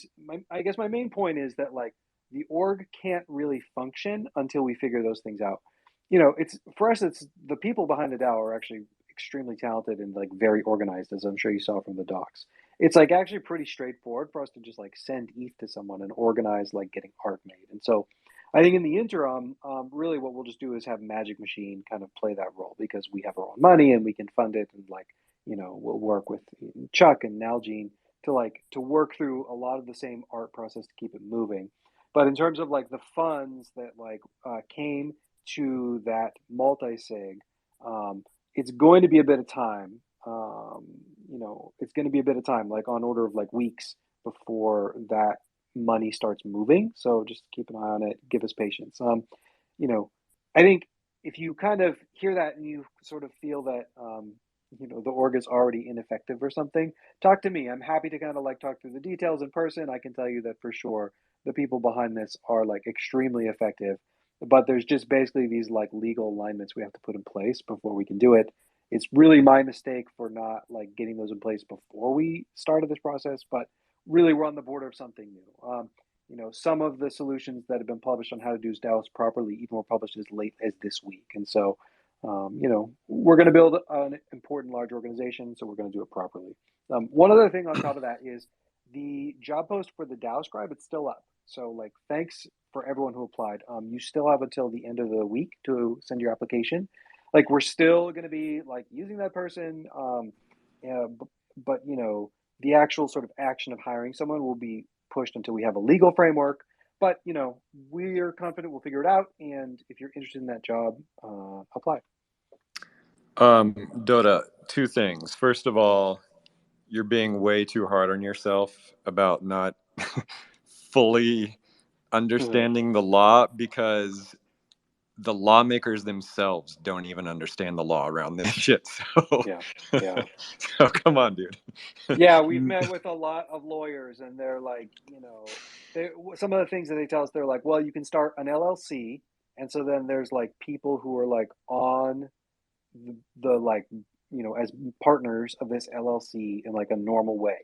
I guess my main point is that like the org can't really function until we figure those things out. It's for us, it's the people behind the DAO are actually extremely talented and like very organized, as I'm sure you saw from the docs. It's like actually pretty straightforward for us to just like send ETH to someone and organize like getting art made. And so I think in the interim, really what we'll just do is have Magic Machine kind of play that role because we have our own money and we can fund it, and like we'll work with Chuck and Nalgene to work through a lot of the same art process to keep it moving. But in terms of like the funds that like came to that multi-sig, it's going to be a bit of time. It's going to be a bit of time, like on order of like weeks before that money starts moving. So just keep an eye on it. Give us patience. I think if you kind of hear that and you sort of feel that, the org is already ineffective or something, talk to me. I'm happy to kind of like talk through the details in person. I can tell you that for sure the people behind this are like extremely effective, but there's just basically these like legal alignments we have to put in place before we can do it. It's really my mistake for not like getting those in place before we started this process, but really we're on the border of something new. Some of the solutions that have been published on how to do DAOs properly even were published as late as this week. And so, we're going to build an important large organization, so we're going to do it properly. One other thing on top of that is the job post for the DAO scribe, it's still up. So like, thanks for everyone who applied. You still have until the end of the week to send your application. Like we're still going to be like using that person. But the actual sort of action of hiring someone will be pushed until we have a legal framework. But we're confident we'll figure it out. And if you're interested in that job, apply. Dota, two things. First of all, you're being way too hard on yourself about not fully understanding the law, because the lawmakers themselves don't even understand the law around this shit. So, yeah. So come on, dude. Yeah, we've met with a lot of lawyers, and they're like, some of the things that they tell us, they're like, well, you can start an LLC, and so then there's like people who are like on the like, as partners of this LLC in like a normal way.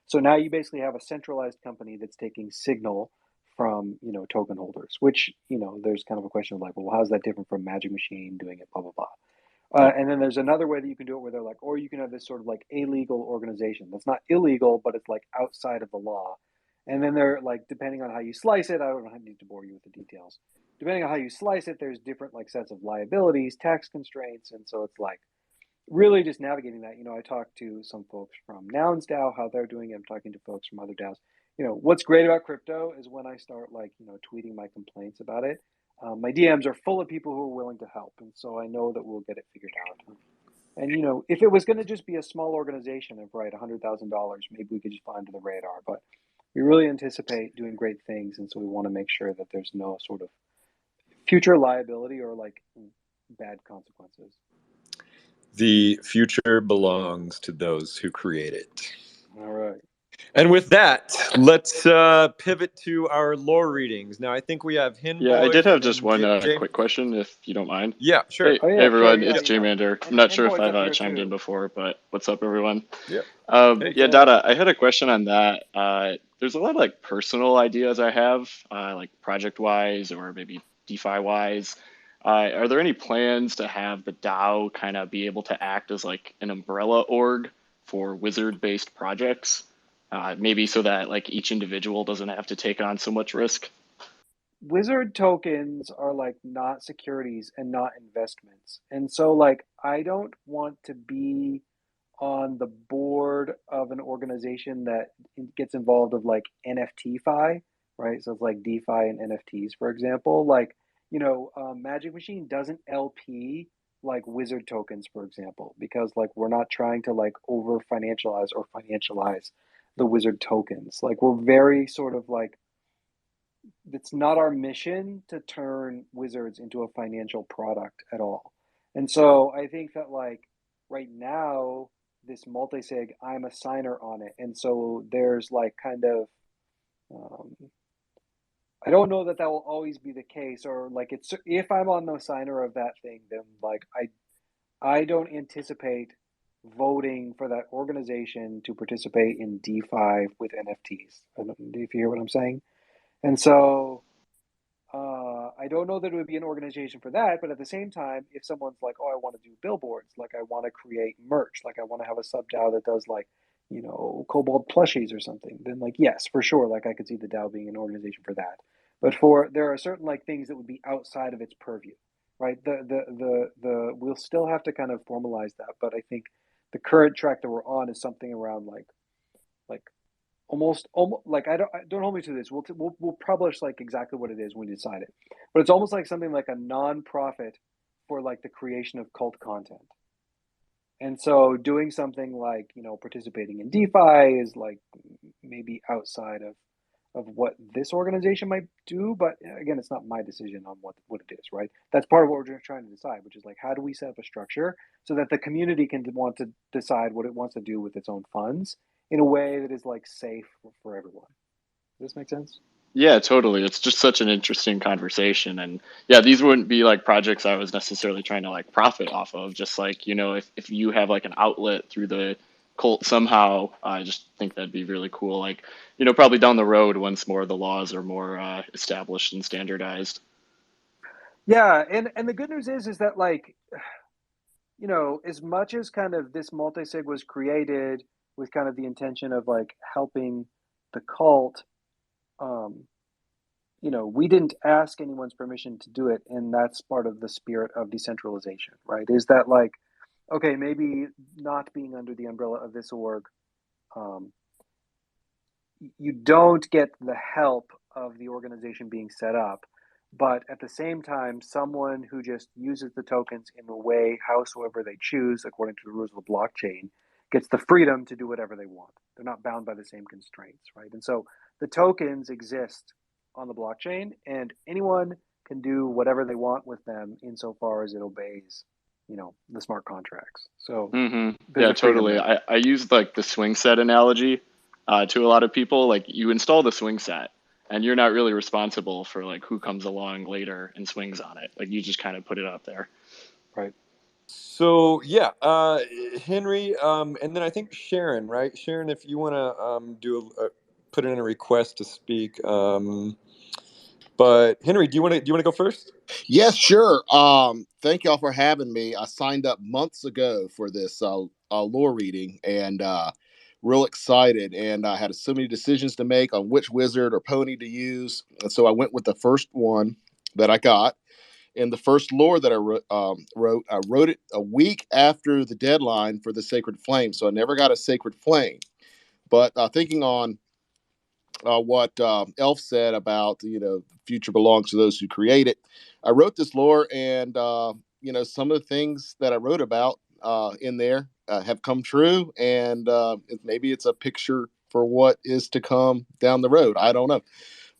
So now you basically have a centralized company that's taking signal from token holders, which there's kind of a question of like, well, how's that different from Magic Machine doing it, blah blah blah. And then there's another way that you can do it where they're like, or you can have this sort of like illegal organization that's not illegal, but it's like outside of the law. And then they're like, depending on how you slice it, I don't need to bore you with the details. Depending on how you slice it, there's different like sets of liabilities, tax constraints. And so it's like really just navigating that. I talked to some folks from Nouns DAO, how they're doing it. I'm talking to folks from other DAOs. What's great about crypto is when I start like, tweeting my complaints about it, my DMs are full of people who are willing to help. And so I know that we'll get it figured out. And, if it was going to just be a small organization of, right, $100,000, maybe we could just fly under the radar. But we really anticipate doing great things. And so we want to make sure that there's no sort of future liability or like bad consequences. The future belongs to those who create it. All right. And with that, let's pivot to our lore readings. Now, I think we have Yeah, I Hinboy did have just and one Jay. quick question, if you don't mind. Yeah, sure. Hey, Oh hey yeah, sure, everyone, yeah, it's yeah. J-Mander. I'm And not sure if Boy's I've up here chimed in too. before, but what's up, everyone? Yeah. Hey, Yeah, Jay. Dada, I had a question on that. There's a lot of like personal ideas I have, like project-wise or maybe DeFi-wise. Are there any plans to have the DAO kind of be able to act as like an umbrella org for wizard-based projects? Maybe so that like each individual doesn't have to take on so much risk. Wizard tokens are like not securities and not investments. And so like I don't want to be on the board of an organization that gets involved of like NFT-fi, right? So it's like DeFi and NFTs, for example. Like, Magic Machine doesn't LP like wizard tokens, for example, because like we're not trying to like over financialize or financialize the wizard tokens. Like we're very sort of like it's not our mission to turn wizards into a financial product at all. And so I think that like right now, this multisig, I'm a signer on it. And so there's like kind of um, I don't know that that will always be the case, or like it's if I'm on the signer of that thing, then like I don't anticipate voting for that organization to participate in DeFi with NFTs. If you hear what I'm saying? And so I don't know that it would be an organization for that, but at the same time, if someone's like, "Oh, I want to do billboards, like I want to create merch, like I want to have a sub DAO that does like, Cobalt plushies or something," then like yes, for sure, like I could see the DAO being an organization for that. But there are certain like things that would be outside of its purview, right? The we'll still have to kind of formalize that, but I think the current track that we're on is something around like almost like I don't hold me to this. We'll publish like exactly what it is when we decide it, but it's almost like something like a non-profit for like the creation of cult content. And so doing something like participating in DeFi is like maybe outside of what this organization might do, but again, it's not my decision on what it is, right? That's part of what we're just trying to decide, which is like how do we set up a structure so that the community can want to decide what it wants to do with its own funds in a way that is like safe for everyone. Does this make sense? Yeah, totally. It's just such an interesting conversation. And yeah, these wouldn't be like projects I was necessarily trying to like profit off of. Just like, if you have like an outlet through the cult somehow, I just think that'd be really cool. Like, probably down the road once more of the laws are more established and standardized. Yeah, and the good news is that like as much as kind of this multisig was created with kind of the intention of like helping the cult, um, we didn't ask anyone's permission to do it, and that's part of the spirit of decentralization, right? Is that like, okay, maybe not being under the umbrella of this org, um, you don't get the help of the organization being set up, but at the same time, someone who just uses the tokens in a way, howsoever they choose, according to the rules of the blockchain, gets the freedom to do whatever they want. They're not bound by the same constraints, right? And so the tokens exist on the blockchain, and anyone can do whatever they want with them insofar as it obeys, the smart contracts. So there's Yeah, a freedom totally. there. I use like the swing set analogy to a lot of people. Like you install the swing set and you're not really responsible for like who comes along later and swings on it. Like you just kind of put it up there. Right. So yeah, Henry, and then I think Sharon, right? Sharon, if you want to put in a request to speak. But Henry, do you want to go first? Yes, sure. Thank y'all for having me. I signed up months ago for this lore reading, and real excited. And I had so many decisions to make on which wizard or pony to use, and so I went with the first one that I got. And the first lore that I wrote it a week after the deadline for the Sacred Flame, so I never got a Sacred Flame. But thinking on what Elf said about the future belongs to those who create it. I wrote this lore, and some of the things that I wrote about in there have come true, and maybe it's a picture for what is to come down the road. I don't know,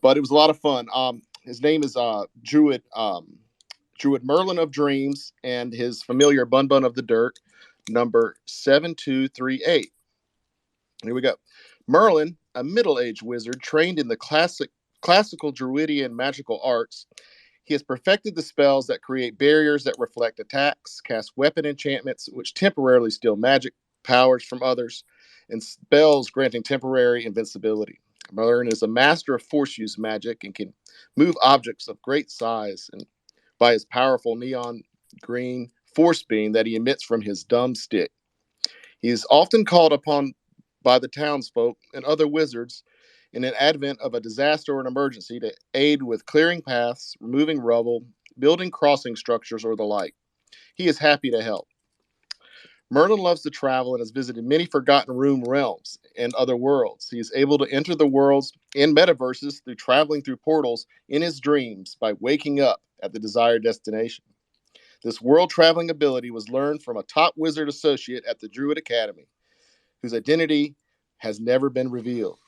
but it was a lot of fun. His name is Druid Merlin of Dreams, and his familiar Bun Bun of the Dirt, number 7238. Here we go. Merlin, a middle-aged wizard trained in the classical Druidian magical arts, he has perfected the spells that create barriers that reflect attacks, cast weapon enchantments which temporarily steal magic powers from others, and spells granting temporary invincibility. Merlin is a master of force use magic and can move objects of great size and by his powerful neon green force beam that he emits from his dumb stick. He is often called upon by the townsfolk and other wizards in an advent of a disaster or an emergency to aid with clearing paths, removing rubble, building crossing structures, or the like. He is happy to help. Merlin loves to travel and has visited many forgotten realms and other worlds. He is able to enter the worlds and metaverses through traveling through portals in his dreams by waking up at the desired destination. This world traveling ability was learned from a top wizard associate at the Druid Academy, whose identity has never been revealed.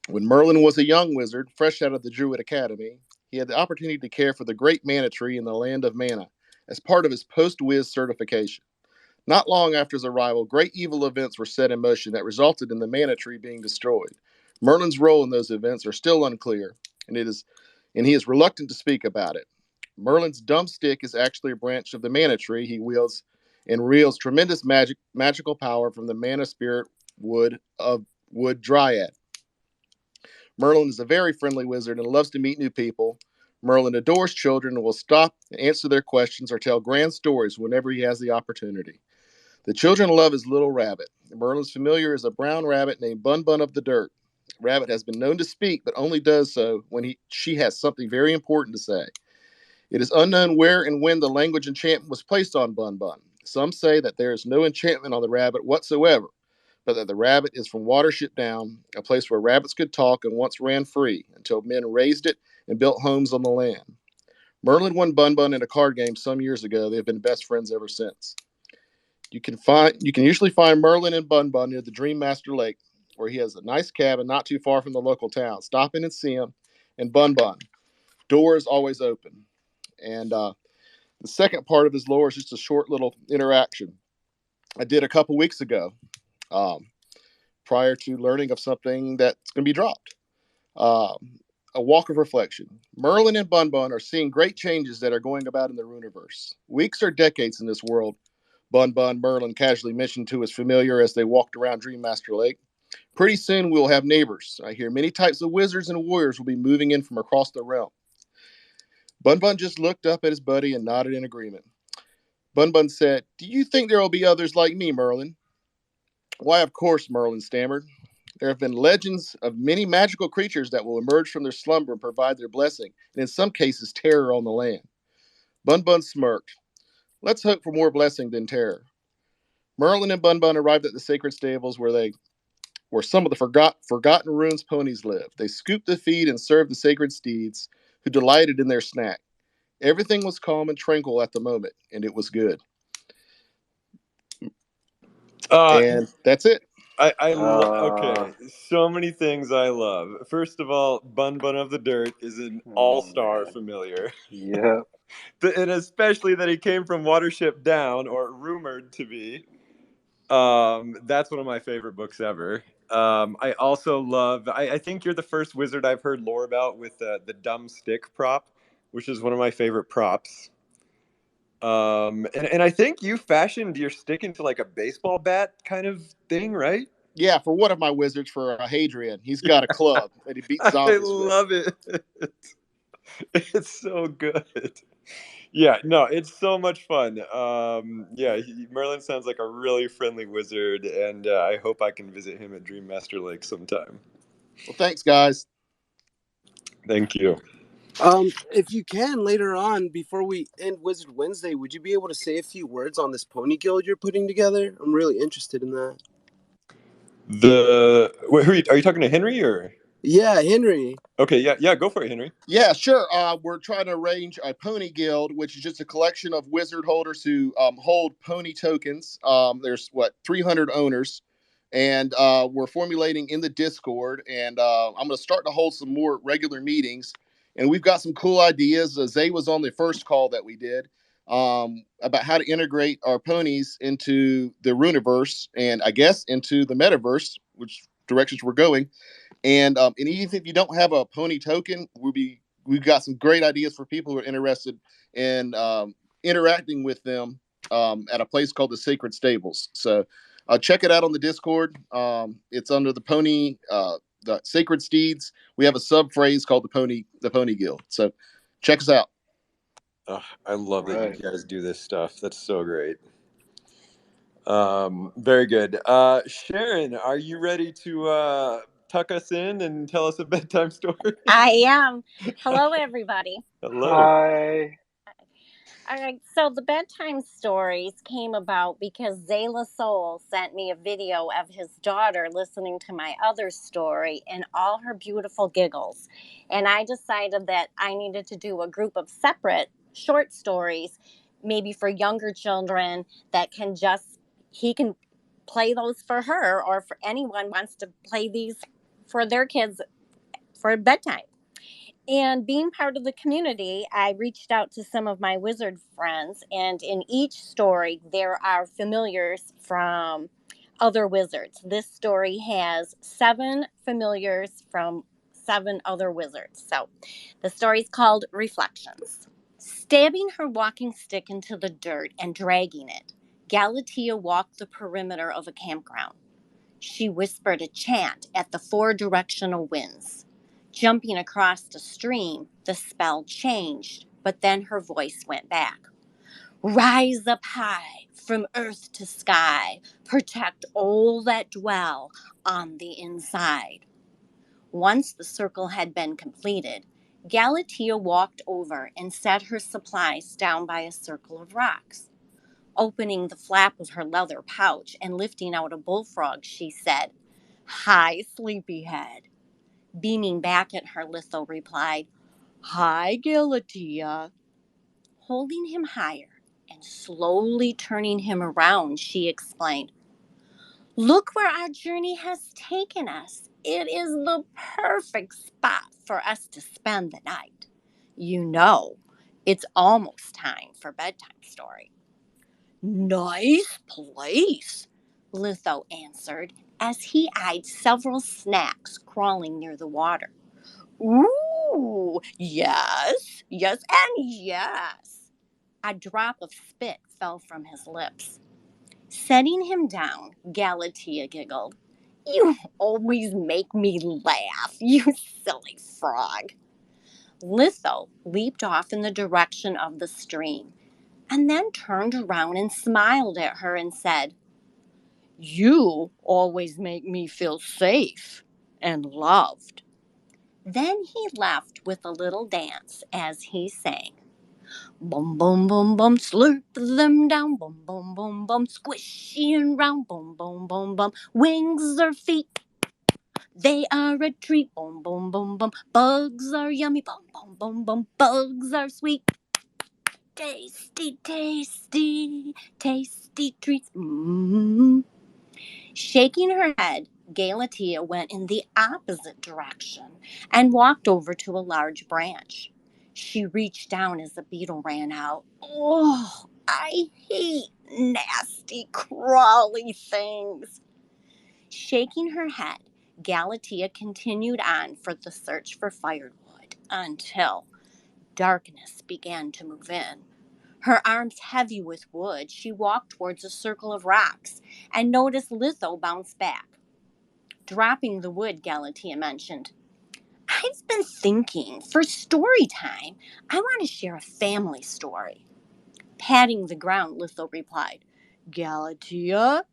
When Merlin was a young wizard, fresh out of the Druid Academy, he had the opportunity to care for the great mana tree in the land of mana as part of his post-wiz certification. Not long after his arrival, great evil events were set in motion that resulted in the mana tree being destroyed. Merlin's role in those events are still unclear, and he is reluctant to speak about it. Merlin's dumb stick is actually a branch of the mana tree he wields and wields tremendous magical power from the mana spirit wood dryad. Merlin is a very friendly wizard and loves to meet new people. Merlin adores children and will stop and answer their questions or tell grand stories whenever he has the opportunity. The children love his little rabbit. Merlin's familiar is a brown rabbit named Bun Bun of the Dirt. Rabbit has been known to speak, but only does so when she has something very important to say. It is unknown where and when the language enchantment was placed on Bun Bun. Some say that there is no enchantment on the rabbit whatsoever, but that the rabbit is from Watership Down, a place where rabbits could talk and once ran free until men raised it and built homes on the land. Merlin won Bun Bun in a card game some years ago. They have been best friends ever since. You can usually find Merlin and Bun Bun near the Dream Master Lake, where he has a nice cabin not too far from the local town. Stop in and see him. And Bun Bun, door is always open. And the second part of his lore is just a short little interaction I did a couple weeks ago, prior to learning of something that's going to be dropped. A walk of reflection. Merlin and Bun Bun are seeing great changes that are going about in the Runiverse. Weeks or decades in this world, Bun Bun Merlin casually mentioned to his familiar as they walked around Dream Master Lake. Pretty soon we'll have neighbors. I hear many types of wizards and warriors will be moving in from across the realm. Bun Bun just looked up at his buddy and nodded in agreement. Bun Bun said, "Do you think there will be others like me, Merlin?" "Why, of course," Merlin stammered. "There have been legends of many magical creatures that will emerge from their slumber and provide their blessing, and in some cases terror on the land." Bun Bun smirked. "Let's hope for more blessing than terror." Merlin and Bun Bun arrived at the sacred stables where some of the forgotten ruins ponies live. They scooped the feed and served the sacred steeds, who delighted in their snack. Everything was calm and tranquil at the moment, and it was good. And that's it. Okay, so many things I love. First of all, Bun Bun of the Dirt is an all-star familiar. Yeah. And especially that he came from Watership Down, or rumored to be. That's one of my favorite books ever. I also love, I think you're the first wizard I've heard lore about with the dumb stick prop, which is one of my favorite props. And I think you fashioned your stick into like a baseball bat kind of thing, right? Yeah, for one of my wizards, for Hadrian. He's got a club that he beats I zombies with. love it. It's so good. Yeah, no, it's so much fun. Yeah, Merlin sounds like a really friendly wizard, and I hope I can visit him at Dream Master Lake sometime. Well, thanks, guys. Thank you. If you can later on, before we end Wizard Wednesday, would you be able to say a few words on this pony guild you're putting together? I'm really interested in that. Wait, are you talking to Henry or? Yeah, Henry. Okay, yeah, go for it, Henry. Yeah, sure. We're trying to arrange a pony guild, which is just a collection of wizard holders who hold pony tokens. There's 300 owners, and we're formulating in the Discord. And I'm going to start to hold some more regular meetings. And we've got some cool ideas. Zay was on the first call that we did about how to integrate our ponies into the Runiverse and I guess into the metaverse which directions we're going. And even if you don't have a pony token, we've got some great ideas for people who are interested in interacting with them at a place called the Sacred Stables. So check it out on the Discord. It's under the Pony, the Sacred Steeds. We have a sub phrase called the Pony Guild. So check us out. I love that you Right. guys do this stuff. That's so great. Very good. Sharon, are you ready to tuck us in and tell us a bedtime story? I am. Hello, everybody. Hello. Hi. All right, so the bedtime stories came about because Zayla Soul sent me a video of his daughter listening to my other story and all her beautiful giggles. And I decided that I needed to do a group of separate short stories, maybe for younger children that he can play those for her, or for anyone wants to play these for their kids for bedtime. And being part of the community, I reached out to some of my wizard friends, and in each story, there are familiars from other wizards. This story has 7 familiars from 7 other wizards. So the story's called Reflections. Stabbing her walking stick into the dirt and dragging it, Galatea walked the perimeter of a campground. She whispered a chant at the 4 directional winds. Jumping across the stream, the spell changed, but then her voice went back. Rise up high, from earth to sky, protect all that dwell on the inside. Once the circle had been completed, Galatea walked over and set her supplies down by a circle of rocks. Opening the flap of her leather pouch and lifting out a bullfrog, she said, Hi, sleepyhead. Beaming back at her, Litho replied, Hi, Galatea. Holding him higher and slowly turning him around, she explained, Look where our journey has taken us. It is the perfect spot for us to spend the night. You know, it's almost time for bedtime story. Nice place, Litho answered as he eyed several snacks crawling near the water. Ooh, yes, and yes. A drop of spit fell from his lips. Setting him down, Galatea giggled. You always make me laugh, you silly frog. Litho leaped off in the direction of the stream and then turned around and smiled at her and said, You always make me feel safe and loved. Then he left with a little dance as he sang, Bum, bum, bum, bum, slurp them down, bum, bum, bum, bum, squishy and round, bum, bum, bum, bum, wings or feet, they are a treat, bum, bum, bum, bum, bugs are yummy, bum, bum, bum, bum, bugs are sweet, tasty, tasty, tasty treats, mmm. Shaking her head, Galatea went in the opposite direction and walked over to a large branch. She reached down as the beetle ran out. Oh, I hate nasty, crawly things. Shaking her head, Galatea continued on for the search for firewood until darkness began to move in. Her arms heavy with wood, she walked towards a circle of rocks and noticed Litho bounce back. Dropping the wood, Galatea mentioned, I've been thinking, for story time, I want to share a family story. Patting the ground, Litho replied, Galatea,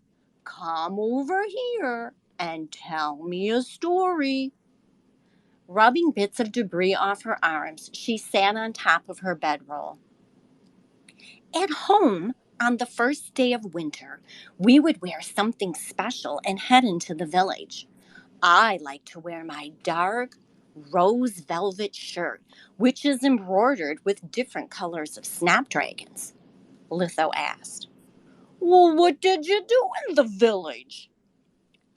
come over here and tell me a story. Rubbing bits of debris off her arms, she sat on top of her bedroll. At home, on the first day of winter, we would wear something special and head into the village. I like to wear my dark rose velvet shirt, which is embroidered with different colors of snapdragons. Litho asked, Well, what did you do in the village?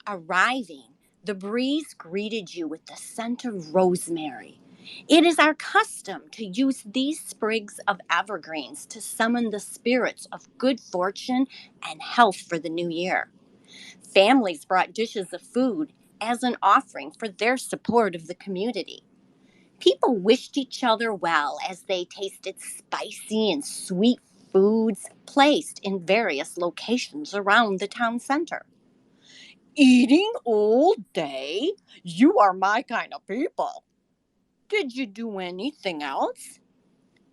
Arriving, the breeze greeted you with the scent of rosemary. It is our custom to use these sprigs of evergreens to summon the spirits of good fortune and health for the new year. Families brought dishes of food as an offering for their support of the community. People wished each other well as they tasted spicy and sweet foods placed in various locations around the town center. Eating all day? You are my kind of people. Did you do anything else?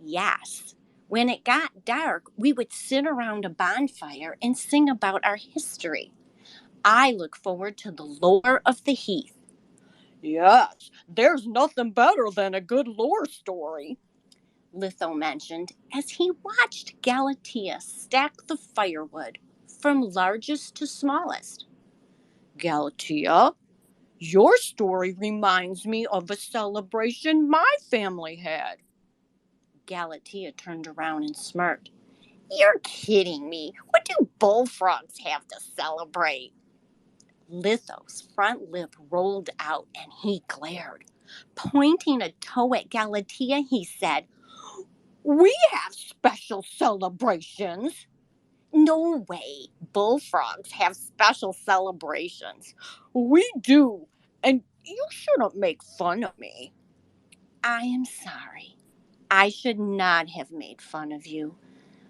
Yes. When it got dark, we would sit around a bonfire and sing about our history. I look forward to the lore of the heath. Yes, there's nothing better than a good lore story, Litho mentioned as he watched Galatea stack the firewood from largest to smallest. Galatea, your story reminds me of a celebration my family had. Galatea turned around and smirked. You're kidding me. What do bullfrogs have to celebrate? Litho's front lip rolled out and he glared. Pointing a toe at Galatea, he said, We have special celebrations. No way. Bullfrogs have special celebrations. We do. And you shouldn't make fun of me. I am sorry. I should not have made fun of you.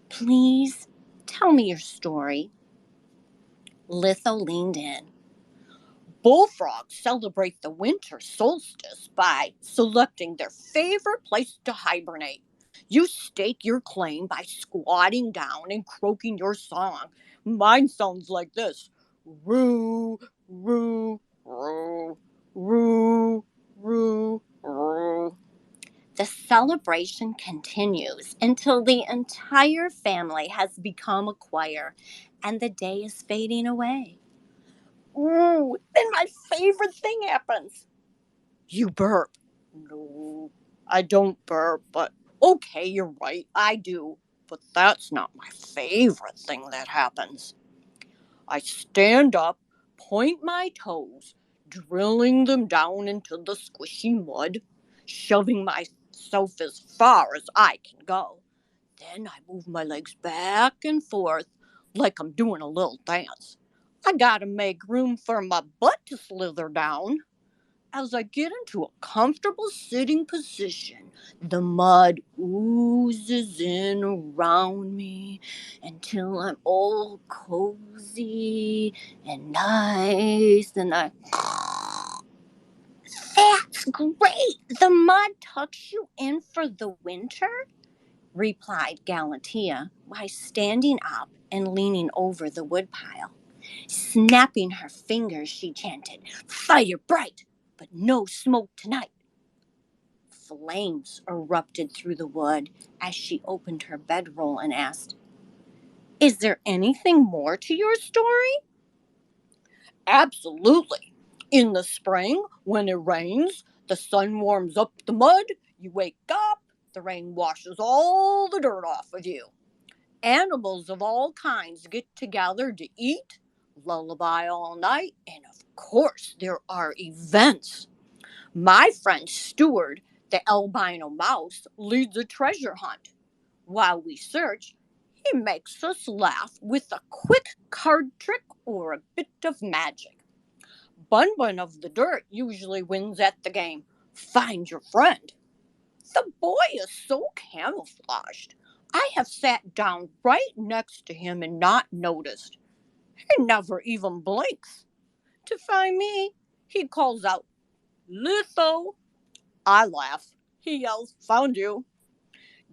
Please tell me your story. Litho leaned in. Bullfrogs celebrate the winter solstice by selecting their favorite place to hibernate. You stake your claim by squatting down and croaking your song. Mine sounds like this. Roo, roo, roo, roo, roo, roo. The celebration continues until the entire family has become a choir and the day is fading away. Ooh, then my favorite thing happens. You burp. No, I don't burp, but okay, you're right, I do. But that's not my favorite thing that happens. I stand up, point my toes, drilling them down into the squishy mud, shoving myself as far as I can go. Then I move my legs back and forth like I'm doing a little dance. I gotta make room for my butt to slither down. As I get into a comfortable sitting position, the mud oozes in around me until I'm all cozy and nice, and That's great! The mud tucks you in for the winter? Replied Galatea, while standing up and leaning over the woodpile. Snapping her fingers, she chanted, Fire bright, but no smoke tonight. Flames erupted through the wood as she opened her bedroll and asked, Is there anything more to your story? Absolutely. In the spring, when it rains, the sun warms up the mud, you wake up, the rain washes all the dirt off of you. Animals of all kinds get together to eat, lullaby all night, and of course there are events. My friend Stuart, the albino mouse, leads a treasure hunt. While we search, he makes us laugh with a quick card trick or a bit of magic. Bun Bun of the Dirt usually wins at the game. Find your friend. The boy is so camouflaged. I have sat down right next to him and not noticed. He never even blinks. To find me, he calls out, Litho. I laugh. He yells, Found you.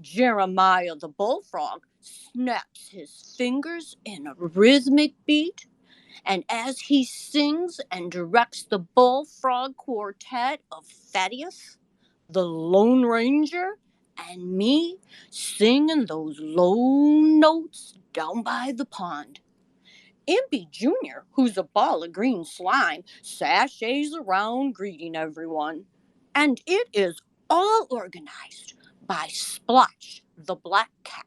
Jeremiah the bullfrog snaps his fingers in a rhythmic beat, and as he sings and directs the bullfrog quartet of Thaddeus, the Lone Ranger, and me singing those low notes down by the pond. Impy Jr., who's a ball of green slime, sashays around greeting everyone. And it is all organized by Splotch, the black cat.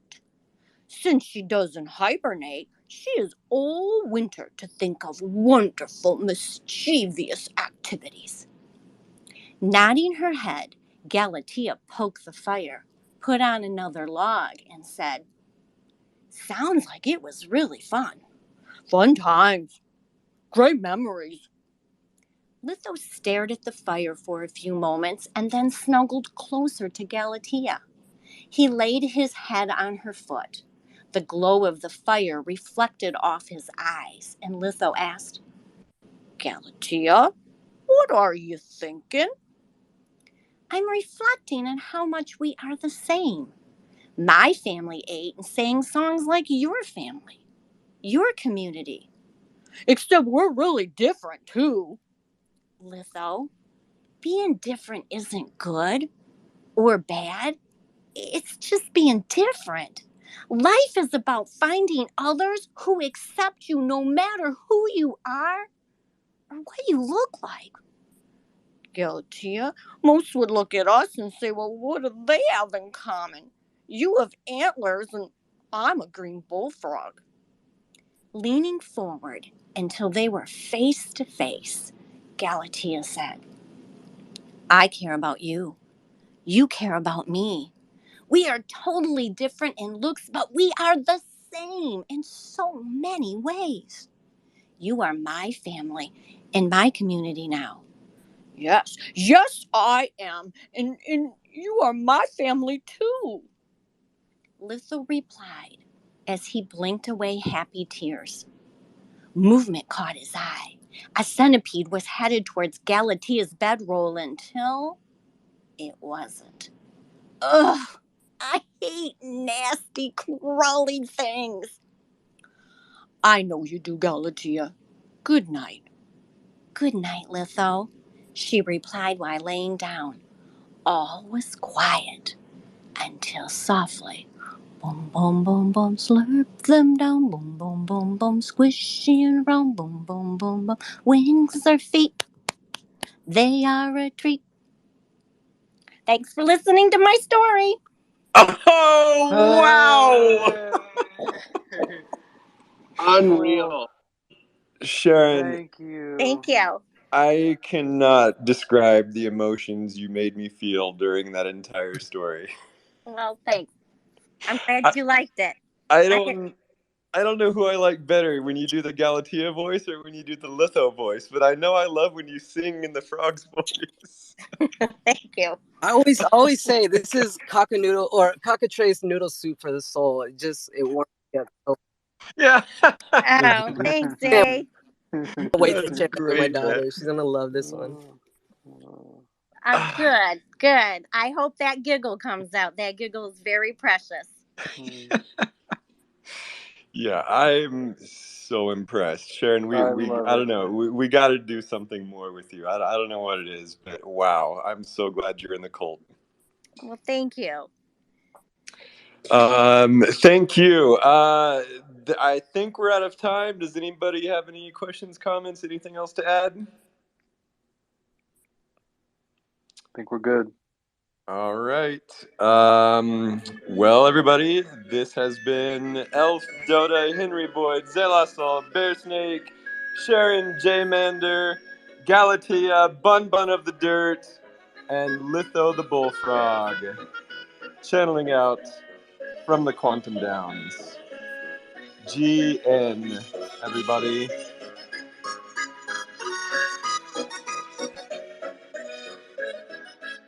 Since she doesn't hibernate, she is all winter to think of wonderful, mischievous activities. Nodding her head, Galatea poked the fire, put on another log, and said, Sounds like it was really fun. Fun times. Great memories. Litho stared at the fire for a few moments and then snuggled closer to Galatea. He laid his head on her foot. The glow of the fire reflected off his eyes, and Litho asked, Galatea, what are you thinking? I'm reflecting on how much we are the same. My family ate and sang songs like your family, your community. Except we're really different, too. Litho, being different isn't good or bad. It's just being different. Life is about finding others who accept you no matter who you are or what you look like. Galatea, most would look at us and say, well, what do they have in common? You have antlers and I'm a green bullfrog. Leaning forward until they were face to face, Galatea said, I care about you. You care about me. We are totally different in looks, but we are the same in so many ways. You are my family and my community now. Yes, I am. And you are my family too. Litho replied as he blinked away happy tears. Movement caught his eye. A centipede was headed towards Galatea's bedroll until it wasn't. Ugh, I hate nasty, crawly things. I know you do, Galatea. Good night. Good night, Litho, she replied while laying down. All was quiet until softly, boom, boom, boom, boom, slurp them down, boom, boom, boom, boom, squishing around, boom, boom, boom, boom, wings or feet, they are a treat. Thanks for listening to my story. Oh wow, Unreal. Sharon! Thank you. Thank you. I cannot describe the emotions you made me feel during that entire story. Well, thanks. I'm glad I, you liked it. I I could, don't I don't know who I like better, when you do the Galatea voice or when you do the Litho voice, but I know I love when you sing in the frog's voice. thank you. I always say this is cock-a-noodle or cockatrice noodle soup for the soul. It warms me up. Yeah. Oh, thanks, Jay. Can't wait to That's share it with my great, man. daughter. She's gonna love this one. Good. I hope that giggle comes out. That giggle is very precious. Yeah, I'm so impressed. Sharon, I we love I it. don't know. We got to do something more with you. I don't know what it is, but wow, I'm so glad you're in the cult. Well, thank you. Thank you. I think we're out of time. Does anybody have any questions, comments, anything else to add? I think we're good. All right. Well, everybody, this has been Elf, Dota, Henry Boyd, Zelasol, Bear Snake, Sharon, J Mander, Galatea, Bun Bun of the Dirt, and Litho the Bullfrog, channeling out from the Quantum Downs. GN, everybody.